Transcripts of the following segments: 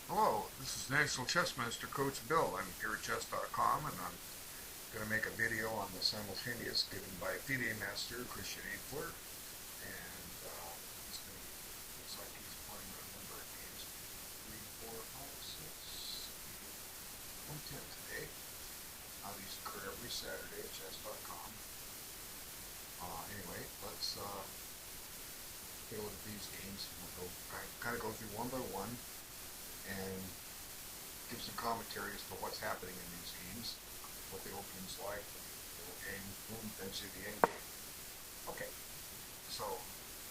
Hello, this is National Chessmaster Coach Bill. I'm here at chess.com and I'm going to make a video on the simultaneous given by FIDE Master Christian Adler. And he's going to, looks like he's playing a number of games. 3, 4, 5, 6, 8, 9, 10 today. These occur every Saturday at chess.com. Anyway, let's take a look at these games. We'll kind of go through one by one and give some commentary as to what's happening in these games, what the opening's like, the middle game, and eventually the end game. Okay, so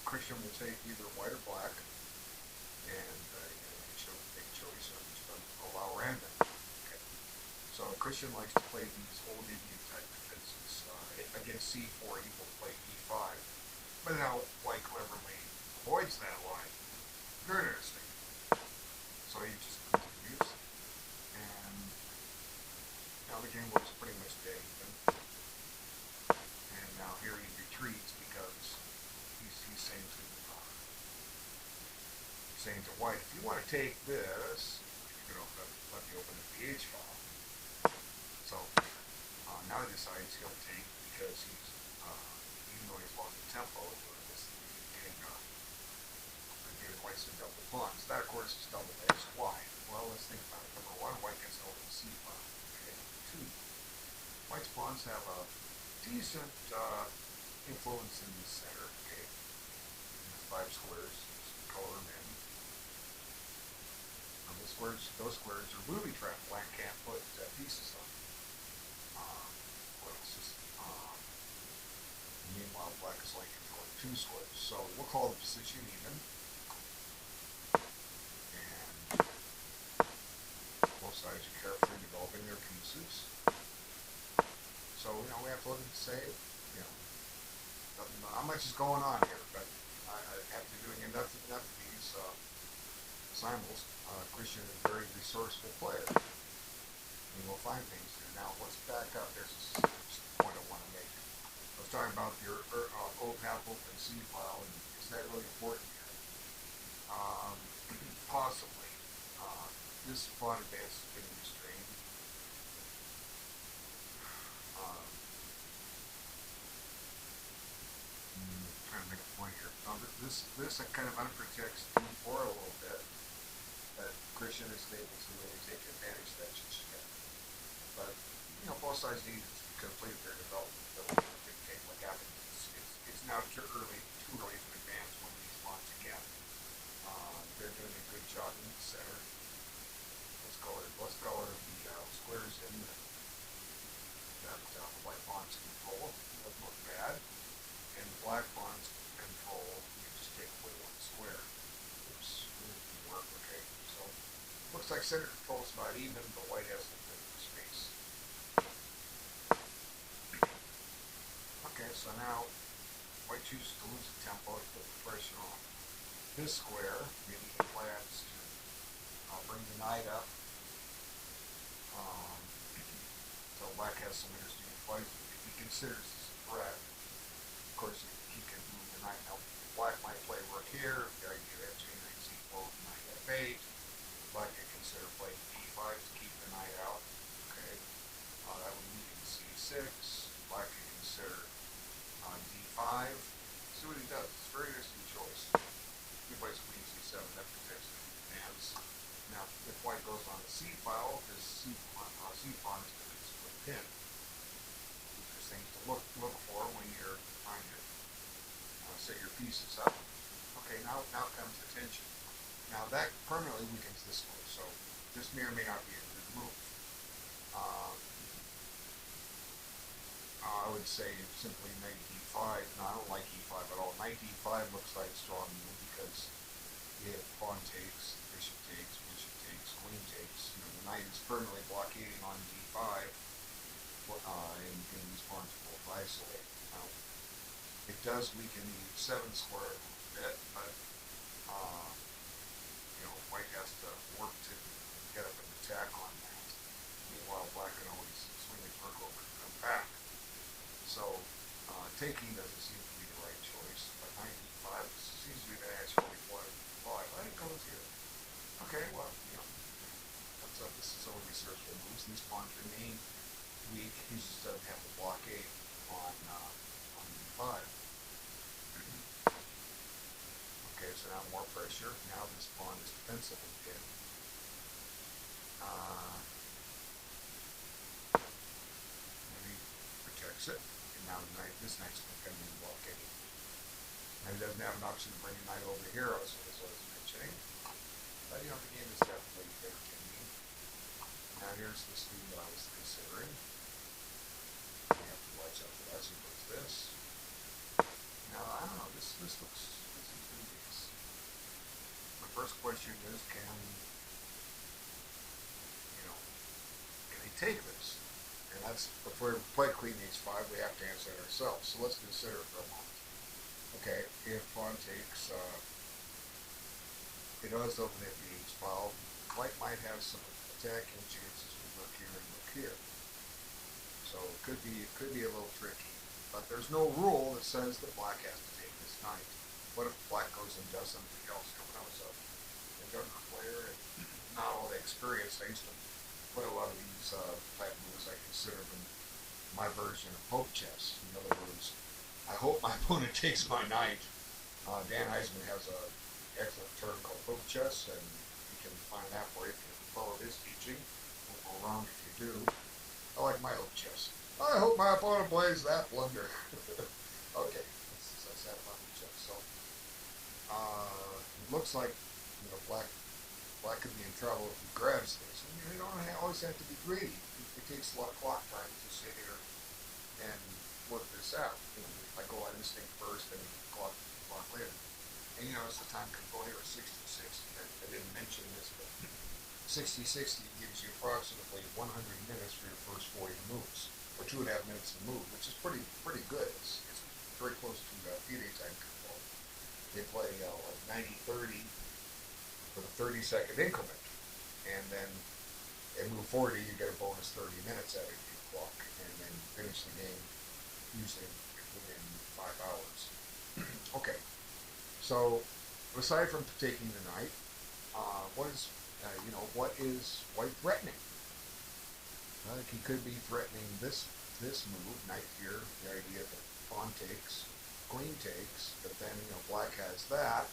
Christian will take either white or black, and make a choice. I'm just going to allow random. Okay, so Christian likes to play these old Indian type defenses. Against c4, he will play e5, but now white cleverly avoids that line. Very interesting. So he just continues, and now the game looks pretty much dead even. And now here he retreats because he's saying to white, if you want to take this, you can let me open the ph file. So now he decides he'll take because even though he's lost the tempo, this getting white some double pawns. That of course is double edged. Why? Well, let's think about it. Number one, white gets to open c file. Okay. Two, white's pawns have a decent influence in the center. Okay. And 5 squares, color them in. Those squares are booby trapped. Black can't put pieces on. What else is? Meanwhile, black is like controlling 2 squares. So we'll call the position even. And both sides are carefully developing their pieces. So, we have to look and say, not much is going on here, but after doing enough of these simuls, Christian is a very resourceful player. And we'll find things here. Now, let's back up. There's a point I want to make. I was talking about your OPAP open C file, and is that really important here? Possibly. This pawn advance has been restrained. Um, Trying to make a point here. This kind of unprotects d4 a little bit, that Christian is able to really take advantage of that chit. But both sides need to complete their development. They'll dictate what happens. It's now too early to advance one of these pawns again. They're doing a good job in the center. Let's color the squares in that white pawns control. Doesn't look bad. And the black pawns control. You just take away 1 square. Oops, didn't work. Okay, so looks like center control is about even, but white has a bit of space. Okay, so now white chooses to lose the tempo to put the pressure on this square. Maybe he plans to bring the knight up. So black has some interesting plays. If he considers this a threat, of course he can move the knight. Now black might play rook here. The idea that j9 c4, knight f8. Black can consider playing d5 to keep the knight out. Okay, that would lead to c6. Black can consider d5. See what he does. It's a very interesting choice. He plays queen c7. That protects the advance. Now, if white goes on the c file, this c pawn is going to be split pin. These are things to look for when you're trying to set your pieces up. Okay, now comes the tension. Now that permanently weakens this one, so this may or may not be a good move. I would say simply knight d5. No, I don't like e5 at all. Knight d5 looks like a strong move because if pawn takes, bishop takes, queen takes, the knight is permanently blockading on d5, and these pawns will isolate. Now, it does weaken the 7 square a little bit, but white has to work to get up an attack on that. Meanwhile, black can always swing his rook over and come back. So taking doesn't seem to be the right choice, but knight e5 seems to be the actually what I think goes here. Okay, well, So this is all researchable moves. These pawns remain weak. He just doesn't have the blockade on E5. Okay, so now more pressure. Now this pawn is defensively pinned. Maybe protects it. And now the knight, this knight's going to be blockaded. Now he doesn't have an option to bring a knight over here, as I was mentioning. But you know, the game is definitely entertaining. Now here's the speed that I was considering. You have to watch out for that. So goes this. Now I don't know. This looks intriguing. My first question is, can he take this? And that's before we play Queen H5, we have to answer it ourselves. So let's consider it for a moment. Okay, if pawn takes, it does open at the H file. White might have some attacking chances with rook here and rook here. So it could be a little tricky. But there's no rule that says that black has to take this knight. What if black goes and does something else? When I was a younger player and not all the experience, I used to play a lot of these type moves. I consider them my version of poke chess. In other words, I hope my opponent takes my knight. Dan Heisman has an excellent term called poke chess, and you can find that for you if you follow his teaching. Won't go wrong if you do. I like my oak chess. I hope my opponent plays that blunder. Okay, that's that blunder chess. So it looks like black could be in trouble if he grabs this. And you don't always have to be greedy. It takes a lot of clock time to sit here and work this out. If I go on instinct first, then clock later. And as the time can go here at 60-60. I didn't mention this, but 60-60 gives you approximately 100 minutes for your first 40 moves, or 2.5 minutes to move, which is pretty good. It's very close to FIDE time control. They play like 90-30 for the 30-second increment, and then they move 40, you get a bonus 30 minutes out of your clock, and then finish the game usually within 5 hours. Okay, so aside from taking the knight, what is White threatening? He could be threatening this move, knight here, the idea that pawn takes, queen takes, but then black has that.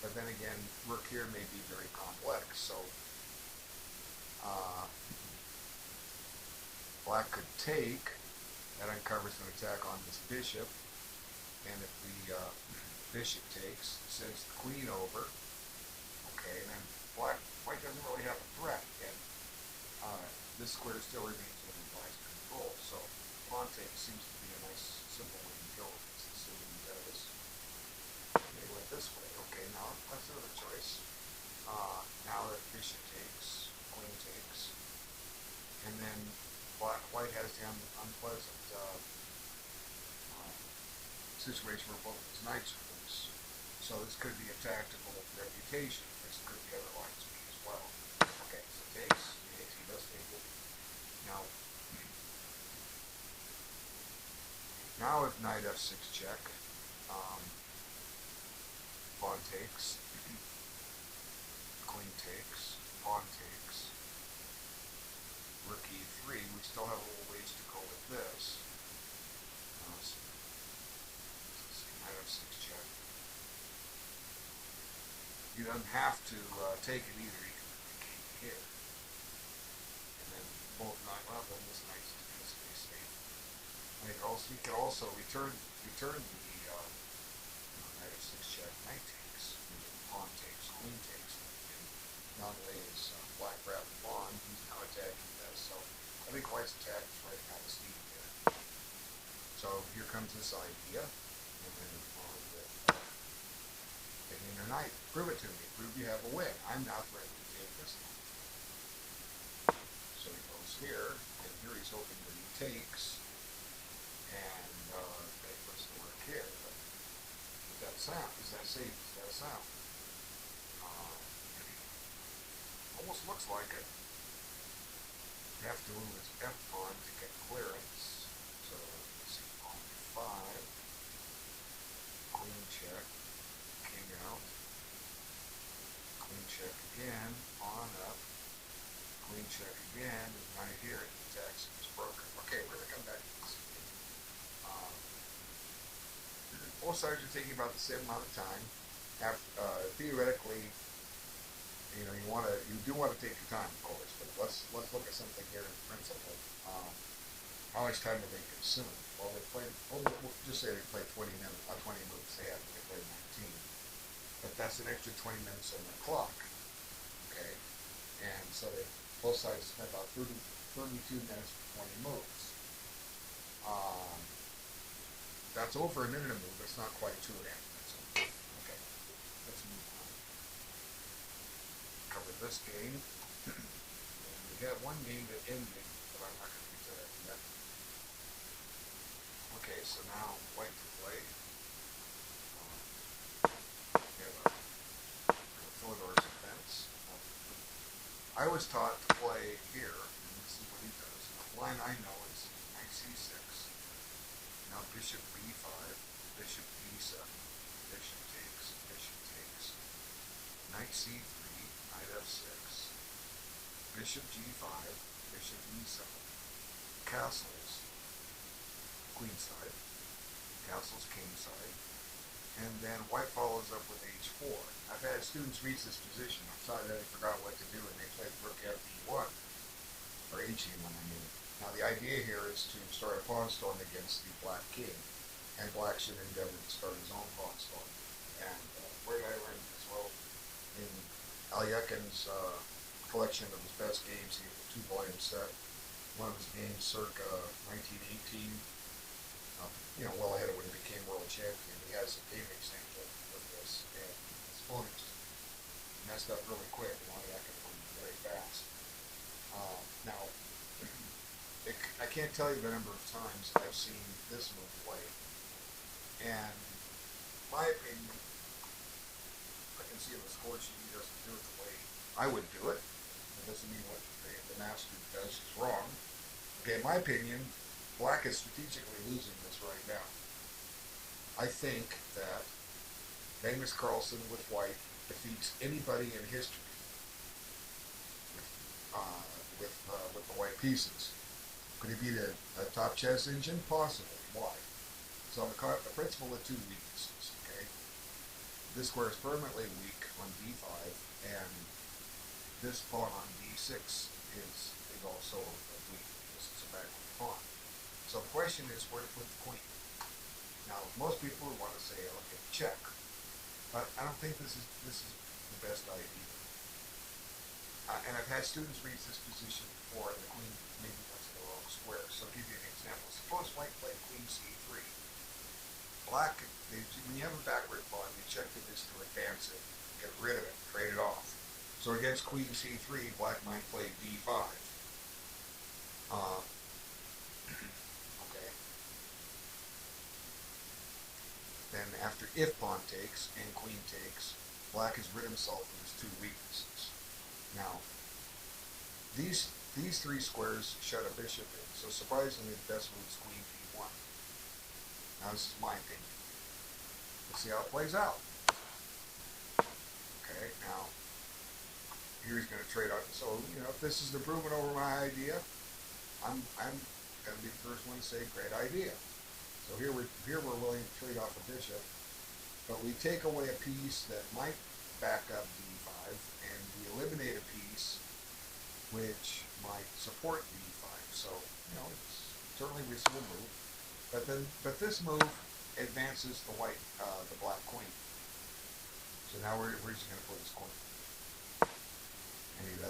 But then again, rook here may be very complex, so black could take. That uncovers an attack on this bishop, and if the bishop takes, it sends the queen over. Okay, and then white doesn't really have a threat, and this square still remains within black's control. So pawn take seems to be a nice, simple way to go with this. Assuming he does. They went this way. Okay, now that's another choice. Now that bishop takes, queen takes, and then white has the unpleasant situation where both his knights are loose. So this could be a tactical reputation. This could be other lines as well. Okay, so takes. He does take it. Now if knight f6 check, pawn takes, queen takes, pawn takes, rook e3. We still have a little ways to go with this. Let's see, knight f6 check. He doesn't have to take it either. He can keep it here. And then both knight, well, then this knight's going to stay safe. And he can also return the knight f6 check, knight takes, pawn takes, queen takes. And not only is black grabbed the pawn, he's now attacking this. So I think white's attack is right out of steam here. So here comes this idea, and then on with taking their knight. Prove it to me. Prove you have a win. I'm not ready to take this one. So he goes here, and here he's hoping that he takes, and they puts the work here. But does that sound? Is that safe? Does that sound? Almost looks like it. You have to move his F pawn to get clearance. So let's see, pawn 5, queen check, king out, queen check again, pawn up, queen check again, and right here it attacks is broken. Okay, we're gonna come back to this. Both sides are taking about the same amount of time. Theoretically, you do want to take your time, of course. But let's look at something here in principle. How much time do they consume? Well, they played. We'll just say they played 20 minutes. 20 moves. They played 19. But that's an extra 20 minutes on the clock. Okay, and so both sides spent about 32 minutes for 20 moves. Um, that's over a minute a move. It's not quite 2.5 minutes. Okay, let's move on. Cover this game. And we got one game that ended, but I'm not going to get to that yet. Okay, so now white to play. We have a Philidor's defense. I was taught to play here, and this is what he does. The line I know is knight c6. Now bishop b5, bishop b7, bishop takes, knight c3, knight f6, bishop g5, bishop e7, castles, queenside, castles kingside, and then white follows up with h4. I've had students reach this position. I'm sorry that they forgot what to do, and they played rook f1, or h1, I mean. Now the idea here is to start a pawn storm against the black king, and black should endeavor to start his own pawn storm. And where did I learn this? Well, in Alyekin's collection of his best games, he has a 2-volume set. One of his games circa 1918, well ahead of when he became world champion. He has a game example of this, and his opponent just messed up really quick, and Alyekin won very fast. Now, I can't tell you the number of times I've seen this move played, and my opinion, I can see on the score sheet he doesn't do it the way I would do it. It doesn't mean what the master does is wrong. Okay, in my opinion, black is strategically losing this right now. I think that Magnus Carlsen with white defeats anybody in history with the white pieces. Could he beat a top chess engine? Possibly. Why? So the principle of two weaknesses. Okay, this square is permanently weak on d5, and this pawn on d6 is also weak. This is a backward pawn. So the question is where to put the queen. Now, most people would want to say, okay, check, but I don't think this is the best idea. And I've had students reach this position before, and the queen maybe went to the wrong square. So I'll give you an example. Suppose white played queen c3. Black, when you have a backward pawn, you check this to advance it, get rid of it, trade it off. So against queen c3, black might play d5. Okay. Then after if pawn takes and queen takes, black has rid himself of his two weaknesses. Now, these three squares shut a bishop in, so surprisingly the best move is queen d1. Now this is my opinion. Let's see how it plays out. Okay, now here he's going to trade out. So if this is an improvement over my idea, I'm going to be the first one to say great idea. So here we're willing to trade off a bishop, but we take away a piece that might back up d5, and we eliminate a piece which might support d5. So it's certainly a reasonable move, but this move advances the black queen. So now where's he going to put his queen? And he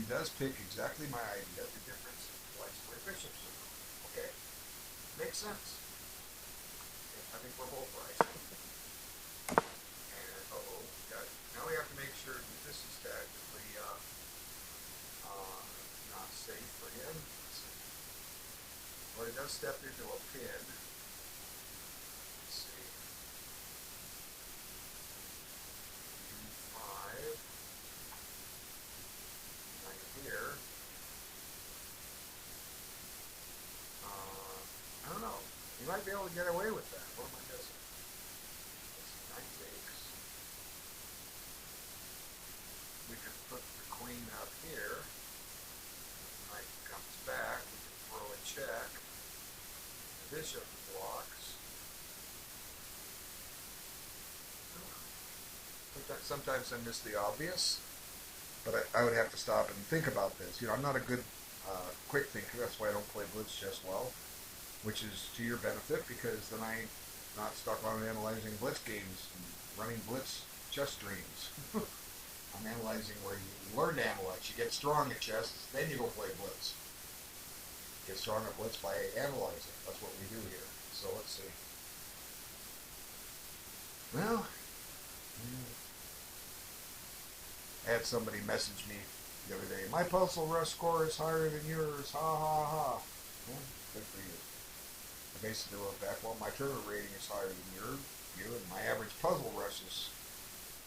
does pick exactly my idea. The difference is white's where bishops are going. Okay, makes sense. I think we're both right. And now we have to make sure that this is technically not safe for him. Well, he does step into a pin. Let's see. D5. Right here. I don't know. He might be able to get away with that. What am I missing? Knight takes. We could put the queen up here. sometimes I miss the obvious, but I would have to stop and think about this. I'm not a good quick thinker. That's why I don't play blitz chess well, which is to your benefit because then I'm not stuck on analyzing blitz games and running blitz chess streams. I'm analyzing where you learn to analyze. You get strong at chess, then you go play blitz. Get strong at blitz by analyzing. That's what we do here. So let's see. Well, I had somebody message me the other day. My Puzzle Rush score is higher than yours. Ha ha ha. Well, good for you. I basically wrote back, well, my tournament rating is higher than you, and my average Puzzle Rush is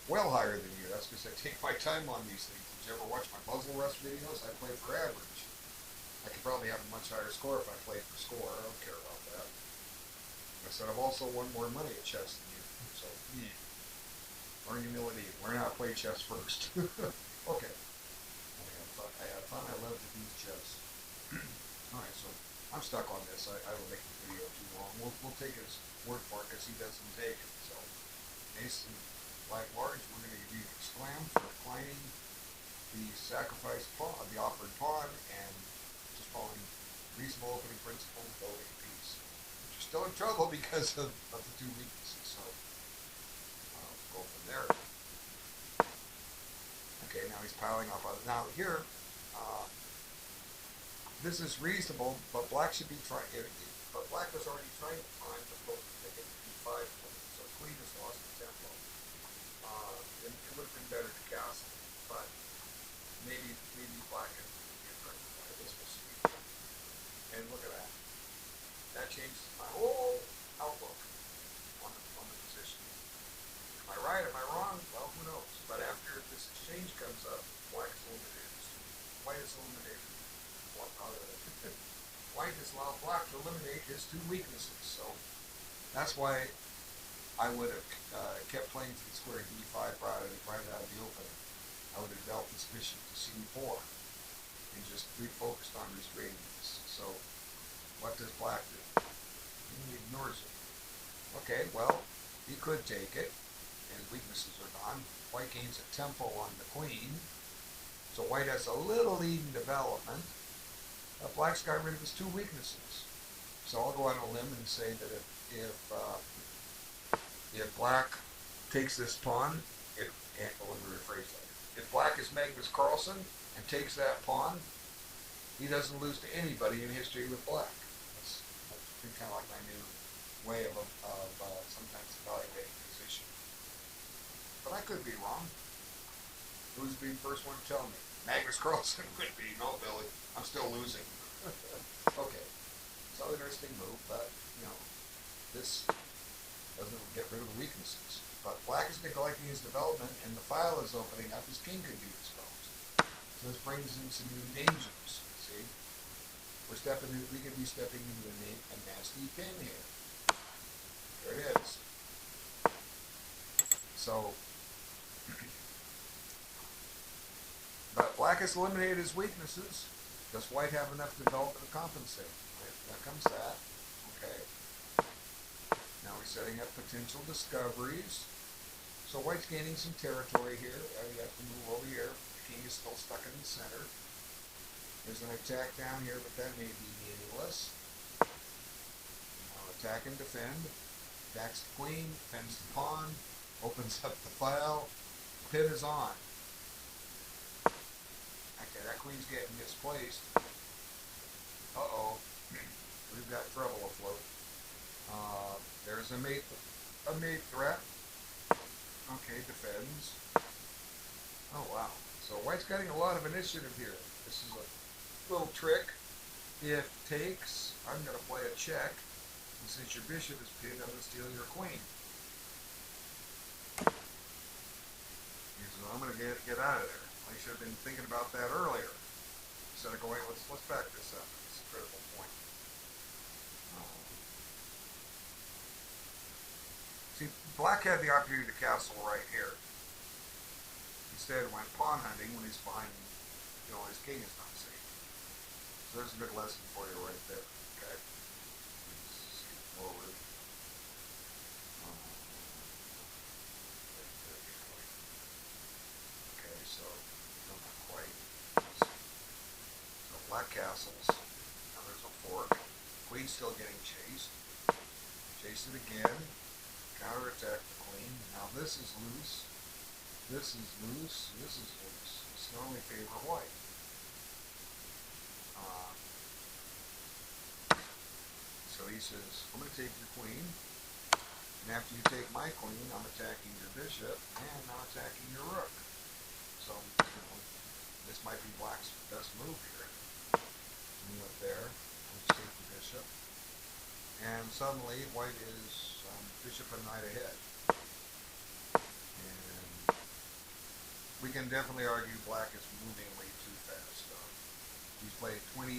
well higher than you. That's because I take my time on these things. Did you ever watch my Puzzle Rush videos? I play for average. I could probably have a much higher score if I played for score. I don't care about that. I said I've also won more money at chess than you. So, learn humility. Learn how to play chess first. Okay. I had fun. I love to do chess. Alright, so I'm stuck on this. I will make the video too long. We'll take his word for it because he doesn't take it. So, Ace and Black Large, we're going to be exclaimed for declining the sacrifice pawn, the offered pawn, and just following reasonable opening principle, building peace. But you're still in trouble because of the two weaknesses. So, go from there. Okay, now he's piling up on it. Now here, this is reasonable, but Black should be trying. But Black was already trying to find the book to get D5 points, so Queen has lost the tempo. It would have been better to castle, but maybe Black can rectify this. We'll see. And look at that. That changes my whole outlook on the position. Am I right? Am I wrong? Well, who knows? But after this exchange comes up, White is eliminated. White is eliminated. White has allowed Black to eliminate his two weaknesses. So that's why I would have kept playing to the square D5 right out of the open. I would have dealt this bishop to C4 and just refocused on restraining this. So what does Black do? He ignores it. Okay, well, he could take it. His weaknesses are gone. White gains a tempo on the queen. So White has a little lead in development. Black's got rid of his two weaknesses. So I'll go on a limb and say that if Black takes this pawn, let me rephrase that. If Black is Magnus Carlsen and takes that pawn, he doesn't lose to anybody in history with Black. That's been kind of like my new way of sometimes evaluating position. But I could be wrong. Who's the first one to tell me? Magnus Carlsen would be. No, Billy. I'm still losing. Okay. So interesting move, but, this doesn't get rid of the weaknesses. But Black is neglecting his development, and the file is opening up. His king could be exposed. So this brings in some new dangers. See? We could be stepping into a nasty pin here. There it is. So, but Black has eliminated his weaknesses. Does White have enough development to compensate? There comes that. Okay. Now we're setting up potential discoveries. So White's gaining some territory here. You have to move over here. The king is still stuck in the center. There's an attack down here, but that may be meaningless. Now attack and defend. Attacks the queen, defends the pawn, opens up the file. Pin is on. Okay, that queen's getting misplaced. Uh-oh. We've got trouble afloat. There's a mate threat. Okay, defends. Oh, wow. So White's getting a lot of initiative here. This is a little trick. If takes, I'm going to play a check. And since your bishop is pinned, I'm going to steal your queen. So I'm going to get out of there. I should have been thinking about that earlier. Instead of going, let's back this up. It's a critical point. See, Black had the opportunity to castle right here. Instead went pawn hunting when he's behind, his king is not safe. So there's a good lesson for you right there. Okay. Skip forward. castles. Now there's a fork. Queen's still getting chased. Chase it again. Counterattack the queen. Now this is loose. This is loose. This is loose. This can only favor white. So he says, I'm going to take your queen. And after you take my queen, I'm attacking your bishop, and I'm attacking your rook. So, this might be black's best move here. Move it there. I'll just take the bishop. And suddenly, white is bishop and knight ahead. And we can definitely argue black is moving way too fast. He's played 28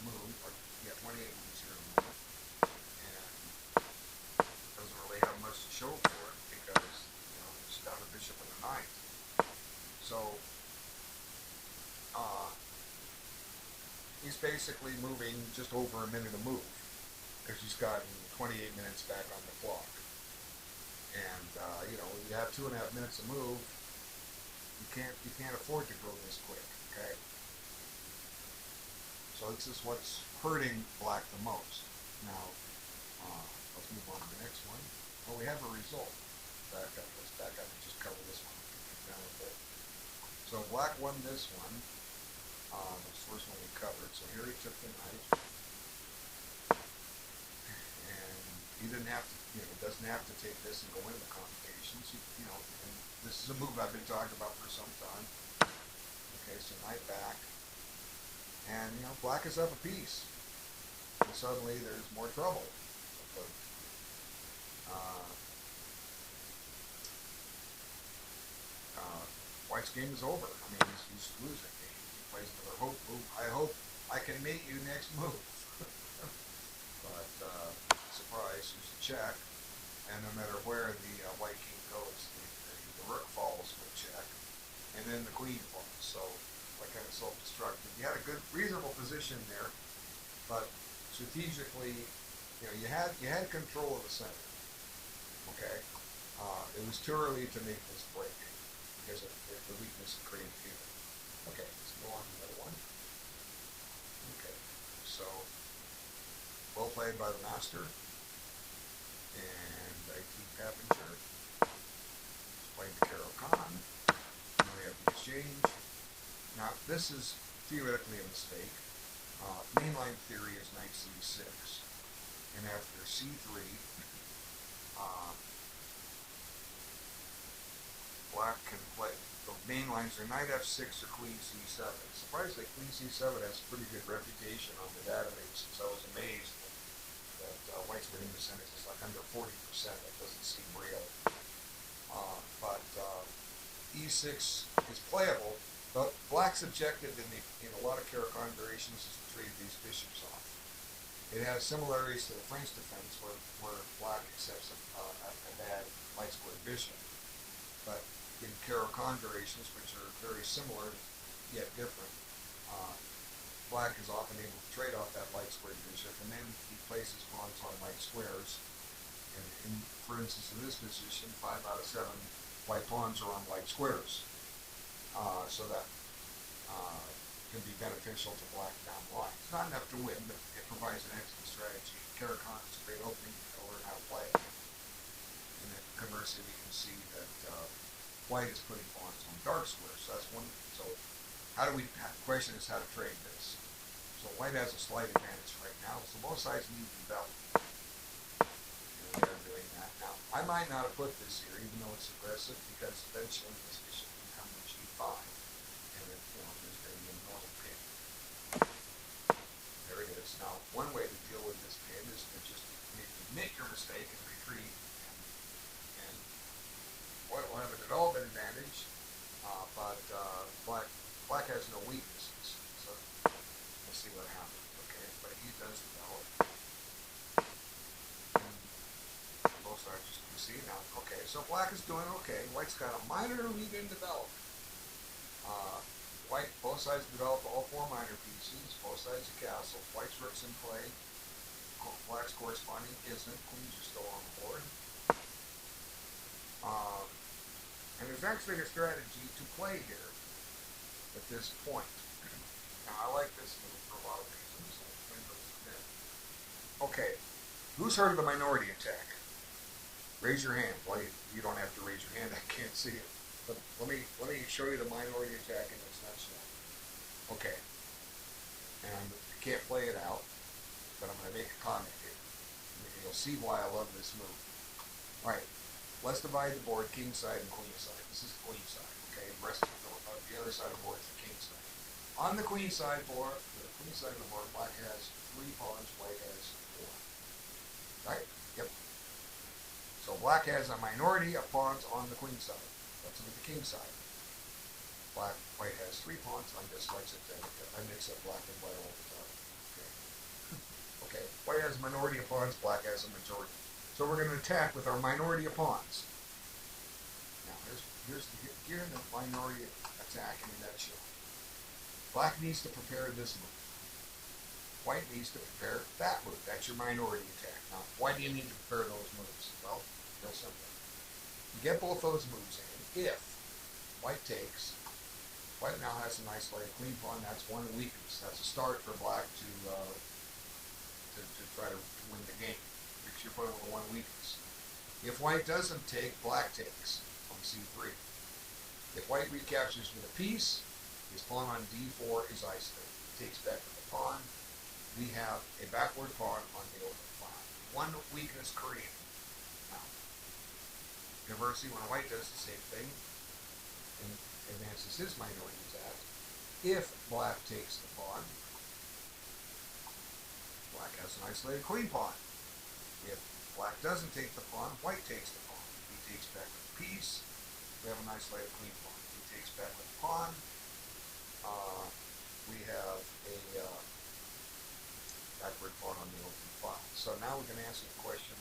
moves, 28 moves here in a moment. And doesn't really have much to show for it because, it's got a bishop and a knight. So, he's basically moving just over a minute a move because he's gotten 28 minutes back on the clock. And, you have 2.5 minutes to move. You can't afford to go this quick, okay? So this is what's hurting black the most. Now, let's move on to the next one. Well, we have a result. Let's back up and just cover this one. Down a bit. So black won this one. This first one we covered. So here he took the knight. And he didn't have to, doesn't have to take this and go into complications. And this is a move I've been talking about for some time. Okay, so knight back. And, black is up a piece. And suddenly there's more trouble. White's game is over. I mean, he's losing. He plays another hope move. I hope I can mate you next move. But, surprise, there's a check. And no matter where the white king goes, the rook falls with check. And then the queen falls. So, kind of self-destructive. You had a good, reasonable position there, but strategically, you had control of the center. Okay, it was too early to make this break because of the weakness of creativity. Okay, let's go on to the other one. Okay, so well played by the master, and IT Papinger played the Caro-Kann. Now we have the exchange. Now, this is theoretically a mistake. Mainline theory is knight c6. And after c3, black can play. The main lines are knight f6 or queen c7. Surprisingly, queen c7 has a pretty good reputation on the database, so I was amazed that white's winning percentage is like under 40%. That doesn't seem real. But e6 is playable. But black's objective in a lot of Caro-Kann variations is to trade these bishops off. It has similarities to the French defense where black accepts a bad light squared bishop. But in Caro-Kann variations, which are very similar yet different, black is often able to trade off that light squared bishop, and then he places pawns on light squares. And for instance, in this position, 5 out of 7 white pawns are on light squares. So that can be beneficial to black down the line. It's not enough to win, but it provides an excellent strategy. Caro-Kann is a great opening to learn how to play it. And then conversely, we can see that white is putting pawns on dark squares. So that's one. So how do we? The question is how to trade this. So white has a slight advantage right now. So both sides need to develop. And they're doing that now. I might not have put this here, even though it's aggressive, because eventually this bishop can come to g5, and then there's going to be a normal pin. There it is. Now, one way to deal with this pin is to just admit your mistake and retreat, and white will have a development advantage, but black has no weaknesses. So we'll see what happens. Okay, but he does develop. Both sides just you see now. Okay, so black is doing okay. White's got a minor lead in development. Both sides develop all 4 minor pieces. Both sides of castles. White's rook's in play. Black's corresponding isn't. Queens are still on the board. And there's actually a strategy to play here at this point. Now, I like this move for a lot of reasons. Okay, who's heard of the minority attack? Raise your hand. Well, you don't have to raise your hand. I can't see it. But let me show you the minority attack in its nutshell. Okay, and I can't play it out, but I'm going to make a comment here. You'll see why I love this move. All right, let's divide the board king side and queen side. This is the queen side. Okay, the rest of the other side of the board is the king side. On the queen side board, the queen side of the board, black has 3 pawns, white has 4. Right? Yep. So black has a minority of pawns on the queen side. Let's look at the king side. White has 3 pawns. I'm dyslexic. I mix up black and white all the time. Okay. Okay. White has a minority of pawns. Black has a majority. So we're going to attack with our minority of pawns. Now here's the minority attack in a nutshell. Black needs to prepare this move. White needs to prepare that move. That's your minority attack. Now, why do you need to prepare those moves? Well, real simple. You get both those moves in. If white takes, white now has an isolated queen pawn. That's one weakness. That's a start for black to try to win the game. Because you're putting on one weakness. If white doesn't take, black takes on c3. If white recaptures with a piece, his pawn on d4 is isolated. He takes back with the pawn. We have a backward pawn on the open file. One weakness created. Now, conversely, when white does the same thing and advances his minority attack, if black takes the pawn, black has an isolated queen pawn. If black doesn't take the pawn, white takes the pawn. He takes back with the piece. We have an isolated queen pawn. He takes back with the pawn. We have a backward pawn on the open file. So now we can answer the question,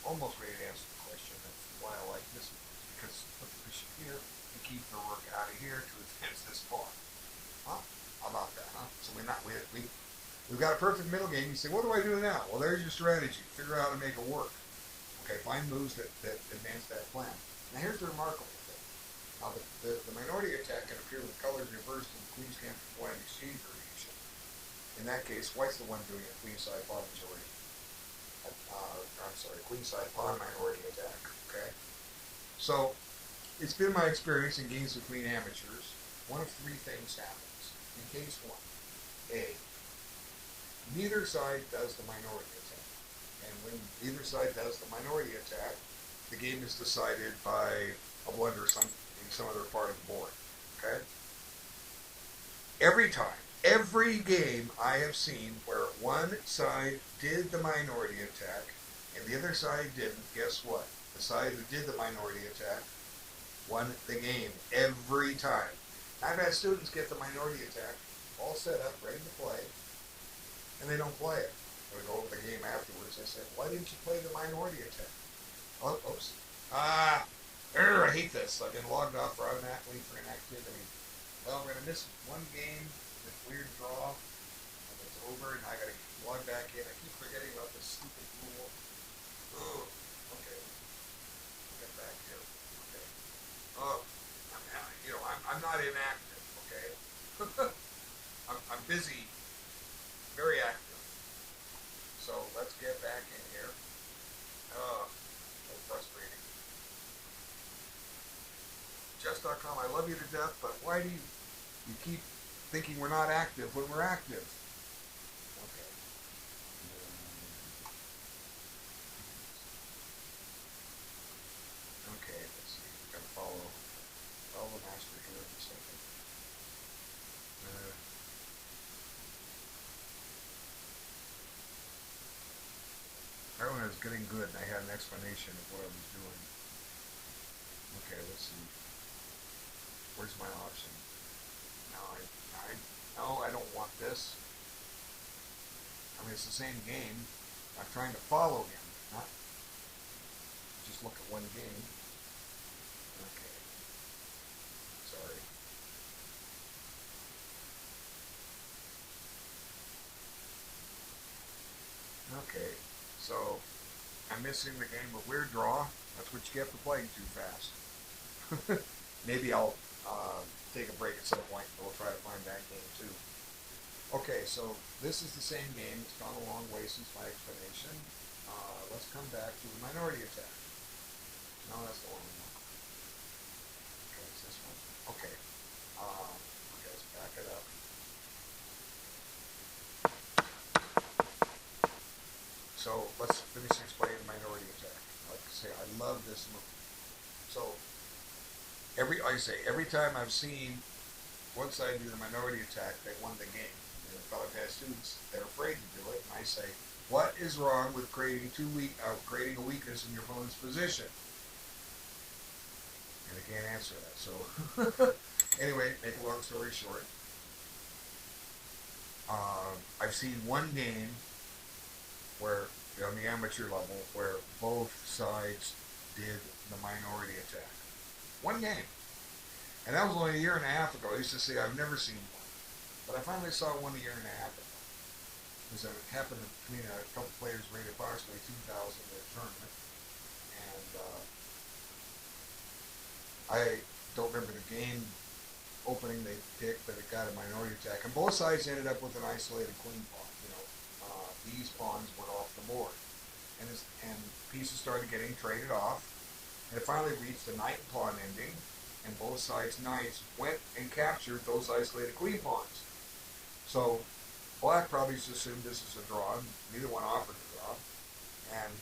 almost ready to answer the question. That's why I like this one, because put the bishop here and keep the rook out of here to advance this pawn. Huh? How about that, huh? So we've got a perfect middle game. You say, what do I do now? Well, there's your strategy. Figure out how to make it work. Okay, find moves that advance that plan. Now here's the remarkable thing. Now the minority attack can appear with colors reversed in the queen's camp white exchange variation. In that case, white's the one doing it. Queen side pawn majority. Queen side pawn minority attack. Okay. So it's been my experience in games between amateurs. One of 3 things happens. In case 1, A, neither side does the minority attack. And when either side does the minority attack, the game is decided by a blunder in some other part of the board. Okay? Every time, every game I have seen where one side did the minority attack and the other side didn't, guess what? The side who did the minority attack won the game every time. I've had students get the minority attack all set up, ready to play, and they don't play it. We go over the game afterwards. I said, why didn't you play the minority attack? Oh, oops. I hate this. I've been logged off for automatically for inactivity. Well, we're going to miss one game, this weird draw, and it's over, and I got to log back in. I keep forgetting about this stupid rule. Oh, okay. Get back here. Okay. Oh, I'm not inactive, okay? I'm busy, very active. So let's get back in here. Oh, so frustrating. Chess.com, I love you to death, but why do you keep thinking we're not active when we're active? Okay. Okay, let's see. We've got to follow the master here in a second. Everyone was getting good, and I had an explanation of what I was doing. Okay, let's see. Where's my option? No, I don't want this. I mean, it's the same game. I'm trying to follow him, not just look at one game. Okay. Sorry. Okay, so I'm missing the game of weird draw. That's what you get for playing too fast. Maybe I'll take a break at some point, and we'll try to find that game too. Okay, so this is the same game. It's gone a long way since my explanation. Let's come back to the minority attack. No, that's the one we want. Okay, it's this one. Okay. Okay, let's back it up. So let's finish explaining the minority attack. Like I say, I love this move. So every time I've seen one side do the minority attack, they won the game. And I've had students that are afraid to do it, and I say, what is wrong with creating creating a weakness in your opponent's position? And I can't answer that. So anyway, make a long story short, I've seen one game where on the amateur level where both sides did the minority attack. One game. And that was only a year and a half ago. I used to say I've never seen one. But I finally saw one a year and a half ago. Because it happened between a couple players rated approximately 2,000 in a tournament. And I don't remember the game opening they picked, but it got a minority attack. And both sides ended up with an isolated queen pawn. These pawns went off the board. And pieces started getting traded off. And it finally reached a knight and pawn ending. And both sides' knights went and captured those isolated queen pawns. So black probably just assumed this is a draw. Neither one offered a draw. And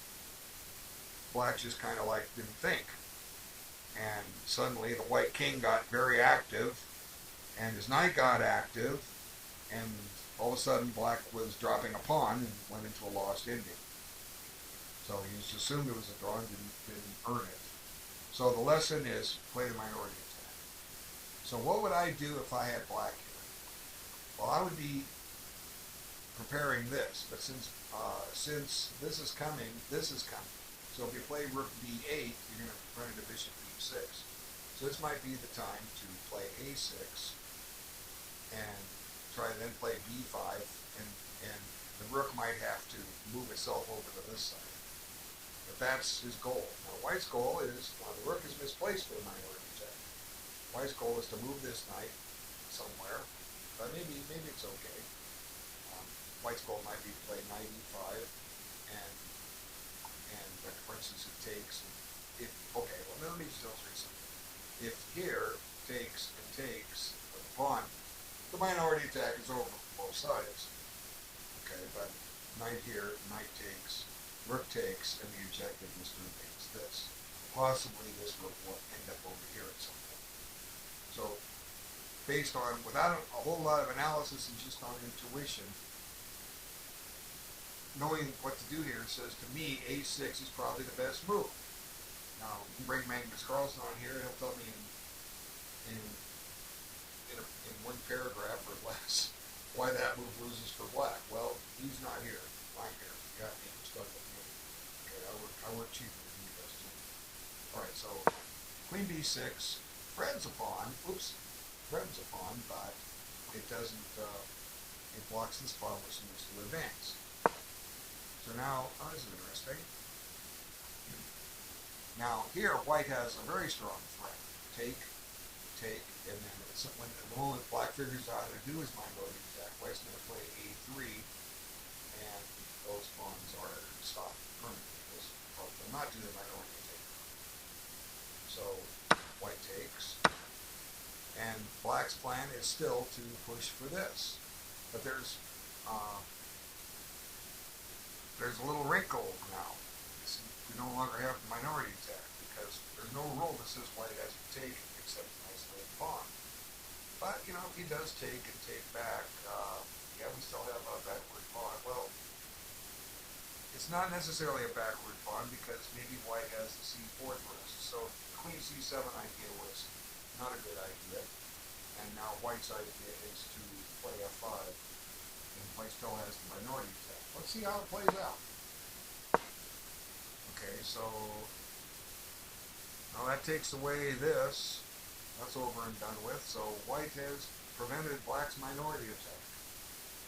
black just kind of like didn't think. And suddenly the white king got very active. And his knight got active. And all of a sudden black was dropping a pawn and went into a lost ending. So he just assumed it was a draw and didn't earn it. So the lesson is play the minority attack. So what would I do if I had black here? Well, I would be preparing this, but since this is coming, this is coming. So if you play rook b8, you're going to run into bishop b6. So this might be the time to play a6 and try to then play b5, and the rook might have to move itself over to this side. But that's his goal. Now, white's goal is, well, the rook is misplaced for the minority attack. White's goal is to move this knight somewhere, but maybe it's okay. White's goal might be to play knight e5, and for instance, it takes. Okay, well, let me just illustrate something. If here takes and takes with the pawn, the minority attack is over for both sides. Okay, but knight here, knight takes. Rook takes, and the objective is to advance this. Possibly this rook will end up over here at some point. So, based on, without a whole lot of analysis and just on intuition, knowing what to do here says to me, a6 is probably the best move. Now, you can bring Magnus Carlsen on here, and he'll tell me in one paragraph or less why that move loses for black. Well, he's not here. I'm here. You got me. I'm stuck with me. Okay, I work cheaper than he does too. Alright, so queen b6 threatens a pawn. Oops. Threatens a pawn, but it doesn't, it blocks this pawn which needs to advance. So now, this is interesting. Now, here, white has a very strong threat. Take, and then when the moment black figures out how to do his minority attack, white's going to play a3, and those pawns are stopped permanently. They'll not do the minority attack. So, white takes, and black's plan is still to push for this. But there's a little wrinkle now. We no longer have the minority attack because there's no rule that says white has to take except an isolated pawn. But, if he does take and take back, yeah, we still have a backward pawn. Well, it's not necessarily a backward pawn because maybe white has the c4 first. So queen c7 idea was not a good idea. And now white's idea is to play f5. And white still has the minority attack. Let's see how it plays out. Okay, so now that takes away this. That's over and done with. So white has prevented black's minority attack.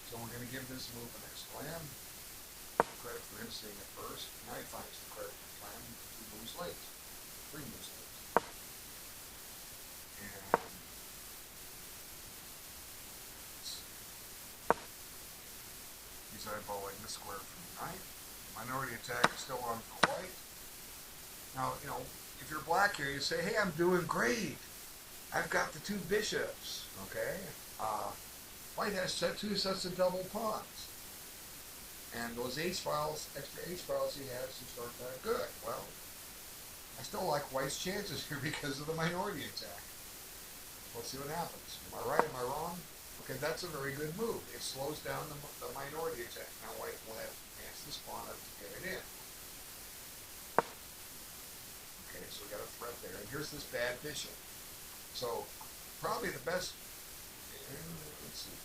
So we're going to give this move an exclam. Credit for him seeing it first. Now he finds the credit for plan 2 moves late. 3 moves late. And is eyeballing this square from the knight. Minority attack is still on for white. Now, if you're black here, you say, hey, I'm doing great. I've got the two bishops, okay? White has two sets of double pawns. And those H-files, extra H-files he has just aren't that good. Well, I still like White's chances here because of the minority attack. Let's see what happens. Am I right? Am I wrong? Okay, that's a very good move. It slows down the minority attack. Now White will have to advance this pawn up to get it in. Okay, so we got a threat there. And here's this bad bishop. So, probably the best... Let's see.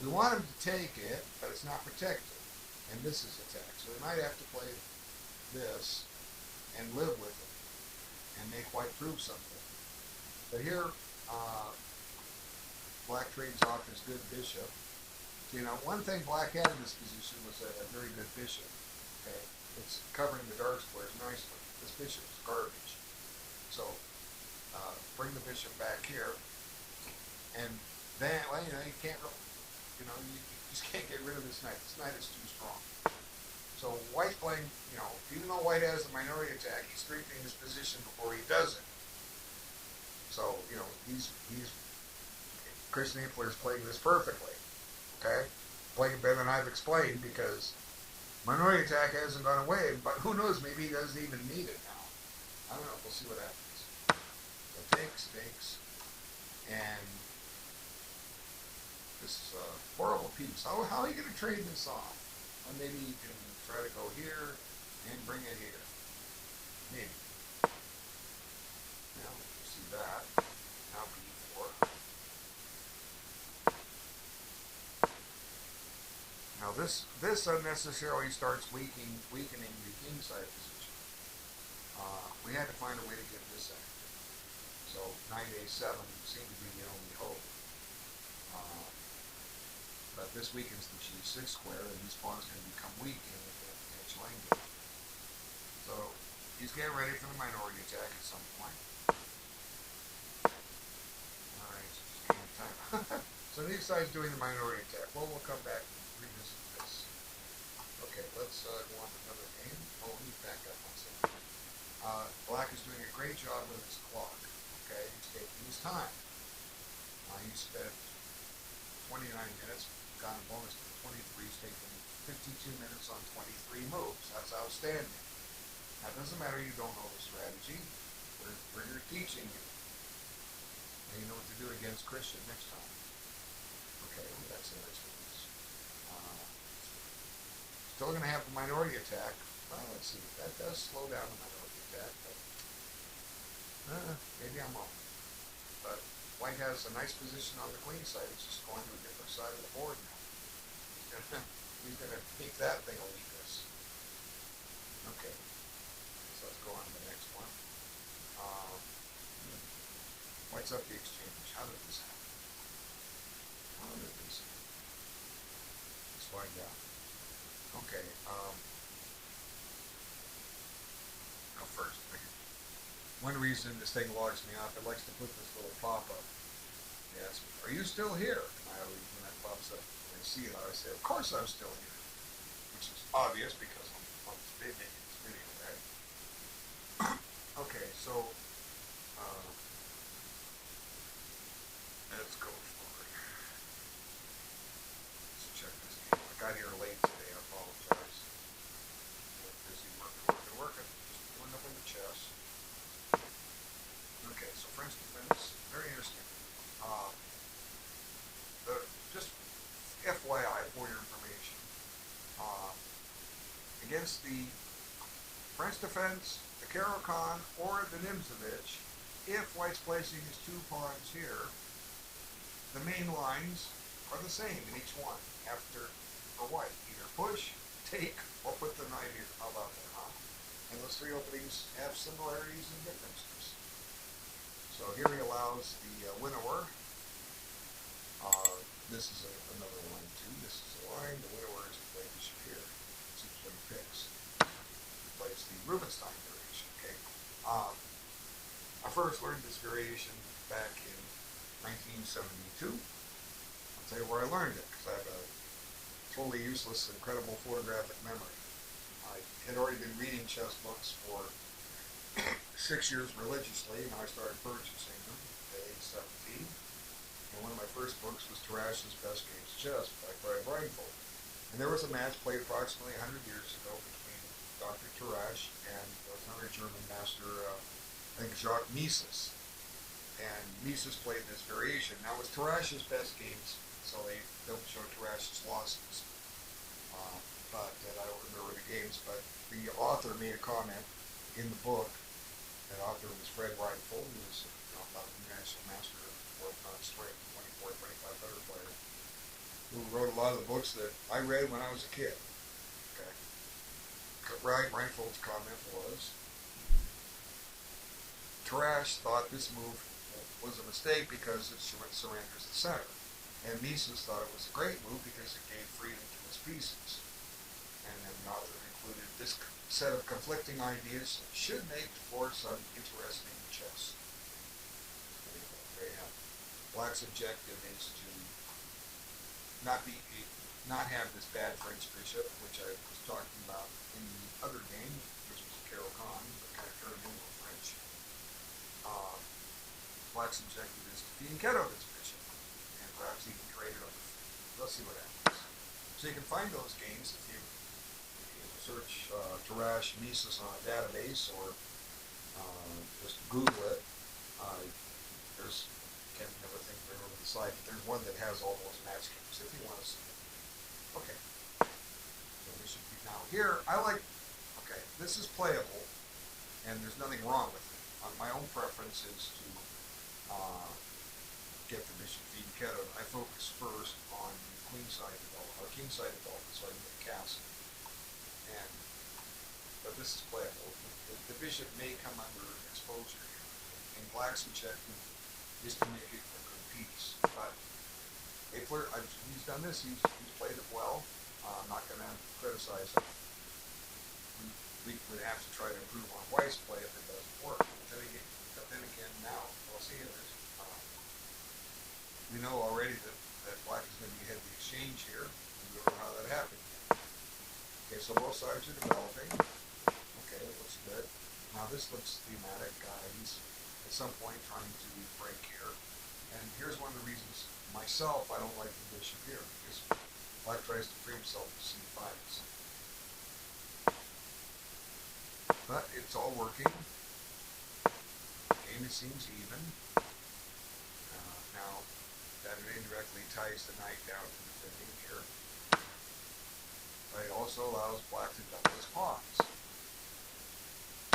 We want him to take it, but it's not protected. And this is attacked. So we might have to play this and live with it and make White prove something. But here, Black trades off his good bishop. So, one thing Black had in this position was a very good bishop. Okay, it's covering the dark squares nicely. This bishop is garbage. So, bring the bishop back here, and then, well, you can't, you just can't get rid of this knight. This knight is too strong. So White's playing, even though White has the minority attack, he's strengthening his position before he does it. So, he's Christian Impler is playing this perfectly. Okay? Playing it better than I've explained because minority attack hasn't gone away, but who knows, maybe he doesn't even need it now. I don't know, we'll see what happens. So takes, and this is a horrible piece. How are you going to trade this off? Well, maybe you can try to go here and bring it here. Maybe. Now, see that. Now b4. Now this unnecessarily starts weakening the kingside position. We had to find a way to get this active. So knight a7 seemed to be the only hope. But this weakens the g6 square, and these pawns can become weak in the edge lane. So he's getting ready for the minority attack at some point. Alright, so just game time. So these sides doing the minority attack. Well, we'll come back and revisit this. Okay, let's go on to another game. Oh, let me back up one second. Black is doing a great job with his clock. Okay, he's taking his time. He spent 29 minutes, got a bonus to 23, he's taken 52 minutes on 23 moves. That's outstanding. Now, it doesn't matter you don't know the strategy. We're here teaching you. And you know what to do against Christian next time. Okay, well, that's a nice piece. Still going to have the minority attack. Well, let's see. That does slow down the minority attack, but maybe I'm wrong. But White has a nice position on the queen side. It's just going to a different side of the board now. He's going to make that thing a weakness. Okay. So let's go on to the next one. White's up the exchange. How did this happen? Let's find out. Okay. Now first, one reason this thing logs me off, it likes to put this little pop-up. It asks me, are you still here? And I always, when that pops up, when I see it, I always say, of course I'm still here. Which is obvious because I'm making this video, right? Okay, so, let's go forward. Let's check this game. I got here late today, I apologize. Busy working. Just doing nothing but chess. Okay, so French defense, very interesting. Just FYI for your information, against the French defense, the Caro-Kann, or the Nimzovich, if White's placing his two pawns here, the main lines are the same in each one after for White. Either push, take, or put the knight here. How about that, huh? And those three openings have similarities and differences. So here he allows the winnower. This is another line too. This is a line. The winnower is playing bishop here. This is what he picks. He plays the Rubinstein variation. Okay. I first learned this variation back in 1972. I'll tell you where I learned it because I have a totally useless, incredible photographic memory. I had already been reading chess books for 6 years religiously, and I started purchasing them at age 17. And one of my first books was Tarash's Best Games of Chess by Fred Reinfeldt. And there was a match played approximately 100 years ago between Dr. Tarash and another German master, I think Jacques Mises. And Mises played this variation. Now it was Tarash's best games, so they don't show Tarash's losses. But I don't remember the games, but the author made a comment in the book. That author was Fred Reinfeldt, who was a national master of world strength, 24, 2500 player, who wrote a lot of the books that I read when I was a kid. Okay. Reinfeldt's comment was, Tarash thought this move was a mistake because it surrenders the center. And Mises thought it was a great move because it gave freedom to his pieces. And then the author included this set of conflicting ideas should make for some interesting chess. Black's objective is to not have this bad French bishop, which I was talking about in the other game, which was Caro-Kann, but kind of turned into French. Black's objective is to fianchetto this bishop, and perhaps even trade it over. Let's see what happens. So you can find those games if you search Tarash Mises on a database, or just Google it. There's, can't never think of over the site, but there's one that has all those match games if you want to see it. Okay. So we should be now here. Okay, this is playable, and there's nothing wrong with it. My own preference is to get the bishop fianchettoed. I focus first on queenside development, or kingside development, so I can get a castle. But this is playable. The bishop may come under exposure here. And Black's objective is to make it a good piece. But he's done this. He's played it well. I'm not going to criticize him. We would have to try to improve on White's play if it doesn't work. But then again, now we'll see it. We know already that Black is going to be ahead of the exchange here. We don't know how that happened. Okay, so both sides are developing. Okay, it looks good. Now this looks thematic. He's at some point trying to break here. And here's one of the reasons myself I don't like the bishop here, because Black tries to free himself to c5 or something. But it's all working. Game seems even. Now that it indirectly ties the knight down to the defending here. But it also allows Black to double his pawns.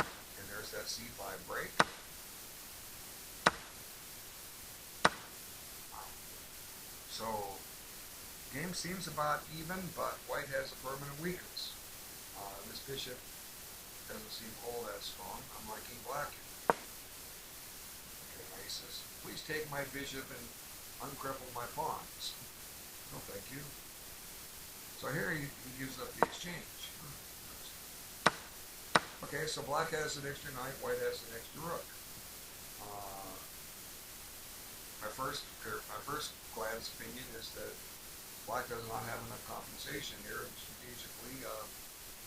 And there's that c5 break. So, game seems about even, but White has a permanent weakness. This bishop doesn't seem all that strong. I'm liking Black. Okay, he says, please take my bishop and uncripple my pawns. No, thank you. So here he gives up the exchange. Okay, so Black has an extra knight, White has an extra rook. My first glance opinion is that Black does not have enough compensation here, and strategically,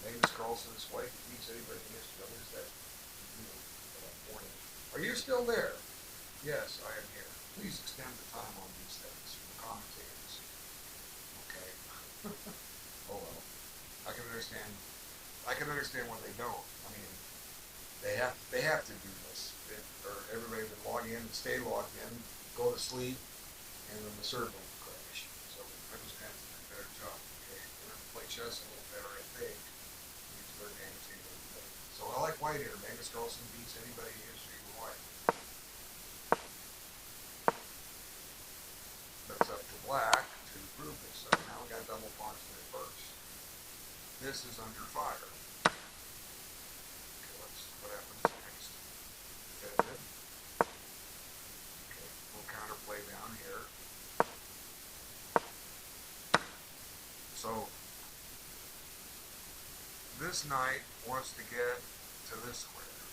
Magnus Carlsen's wife beats anybody in history. What is that? Are you still there? Yes, I am here. Please extend the time on these things for the commentators. Okay. Oh well. I can understand when they don't. I mean, they have to do this, or everybody would log in and stay logged in, go to sleep, and then the server will crash. So I just have to do a better job. Okay, learn to play chess a little better, I think. Need to learn anything a little better. So I like White here. Magnus Carlsen beats anybody in history with White. But it's up to Black to prove this. So now we got double pawns in the first. This is under fire. Okay, let's see what happens next. Defended. Okay, we'll counterplay down here. So this knight wants to get to this square,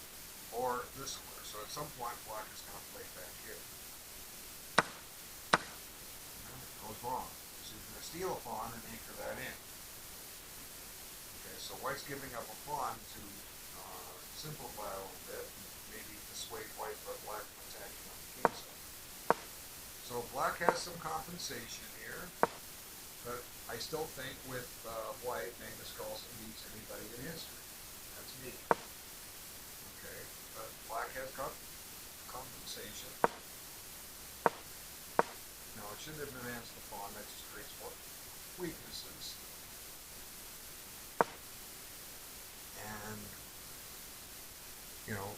or this square. So at some point, Black is going to play back here. No, it goes wrong. So you're going to steal a pawn and anchor that in. Okay, so white's giving up a pawn to simplify a little bit, and maybe dissuade white, but black from attacking on the king side. So black has some compensation here, but I still think with white, Magnus Carlsen beats anybody in history. That's me. Okay, but black has got compensation. Now it shouldn't have advanced the pawn, that just creates more weaknesses. And, you know,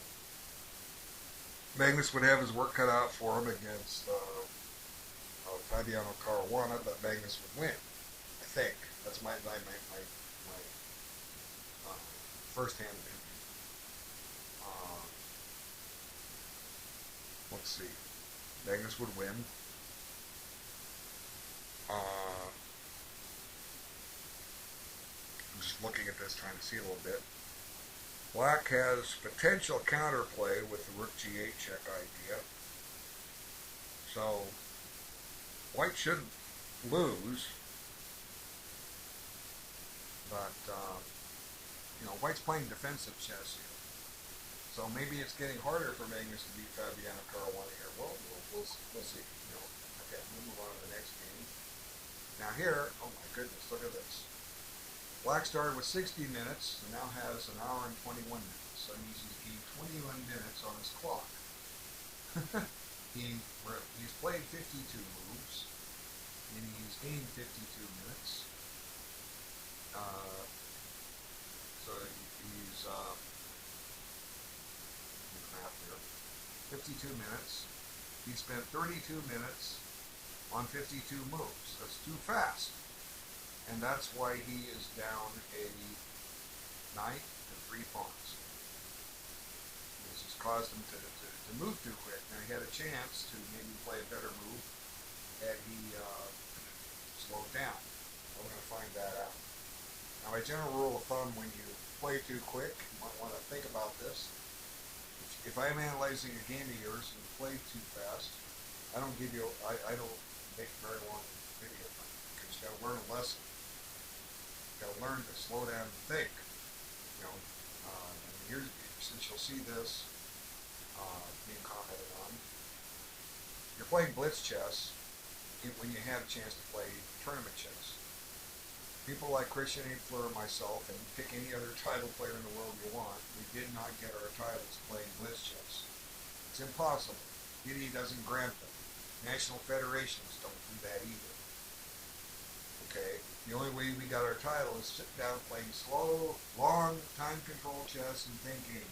Magnus would have his work cut out for him against Fabiano Caruana, but Magnus would win. I think. That's my first-hand opinion. Let's see. Magnus would win. I'm just looking at this, trying to see a little bit. Black has potential counterplay with the rook g8 check idea. So, white shouldn't lose. But, you know, white's playing defensive chess here. So maybe it's getting harder for Magnus to beat Fabiano Caruana here. Well, we'll see. You know, okay, we'll move on to the next game. Now here, oh my goodness, look at this. Black started with 60 minutes and now has an hour and 21 minutes. So that means he's gained 21 minutes on his clock. He's played 52 moves, and he's gained 52 minutes. So he's 52 minutes. He spent 32 minutes on 52 moves. That's too fast. And that's why he is down a knight and 3 pawns. This has caused him to move too quick. Now he had a chance to maybe play a better move had he slowed down. We're going to find that out. Now, my general rule of thumb, when you play too quick, you might want to think about this. If I'm analyzing a game of yours and you play too fast, I don't make very long video, because you got to learn a lesson. You got to learn to slow down and think. You know, here's, since you'll see this being commented on, you're playing blitz chess when you have a chance to play tournament chess. People like Christian Eichler or myself, and pick any other title player in the world you want, we did not get our titles playing blitz chess. It's impossible. FIDE doesn't grant them. National federations don't do that either. Okay? The only way we got our title is sitting down playing slow, long, time-control chess and thinking.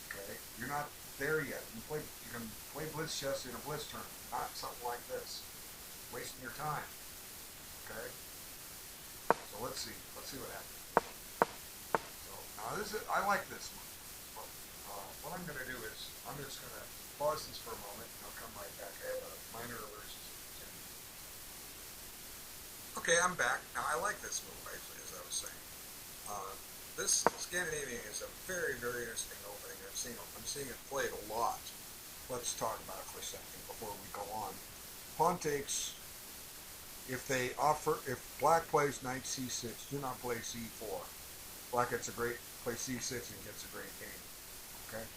Okay? You're not there yet. You can play blitz chess in a blitz tournament, not something like this. Wasting your time. Okay? So let's see what happens. So now I like this one. But, what I'm going to do is, I'm just going to pause this for a moment, and I'll come right back. I have a minor emergency. Okay, I'm back. Now I like this move, actually, as I was saying. This Scandinavian is a very, very interesting opening. I'm seeing it played a lot. Let's talk about it for a second before we go on. Pawn takes. If black plays knight c6, do not play c4. Black gets play c6 and gets a great game. Okay?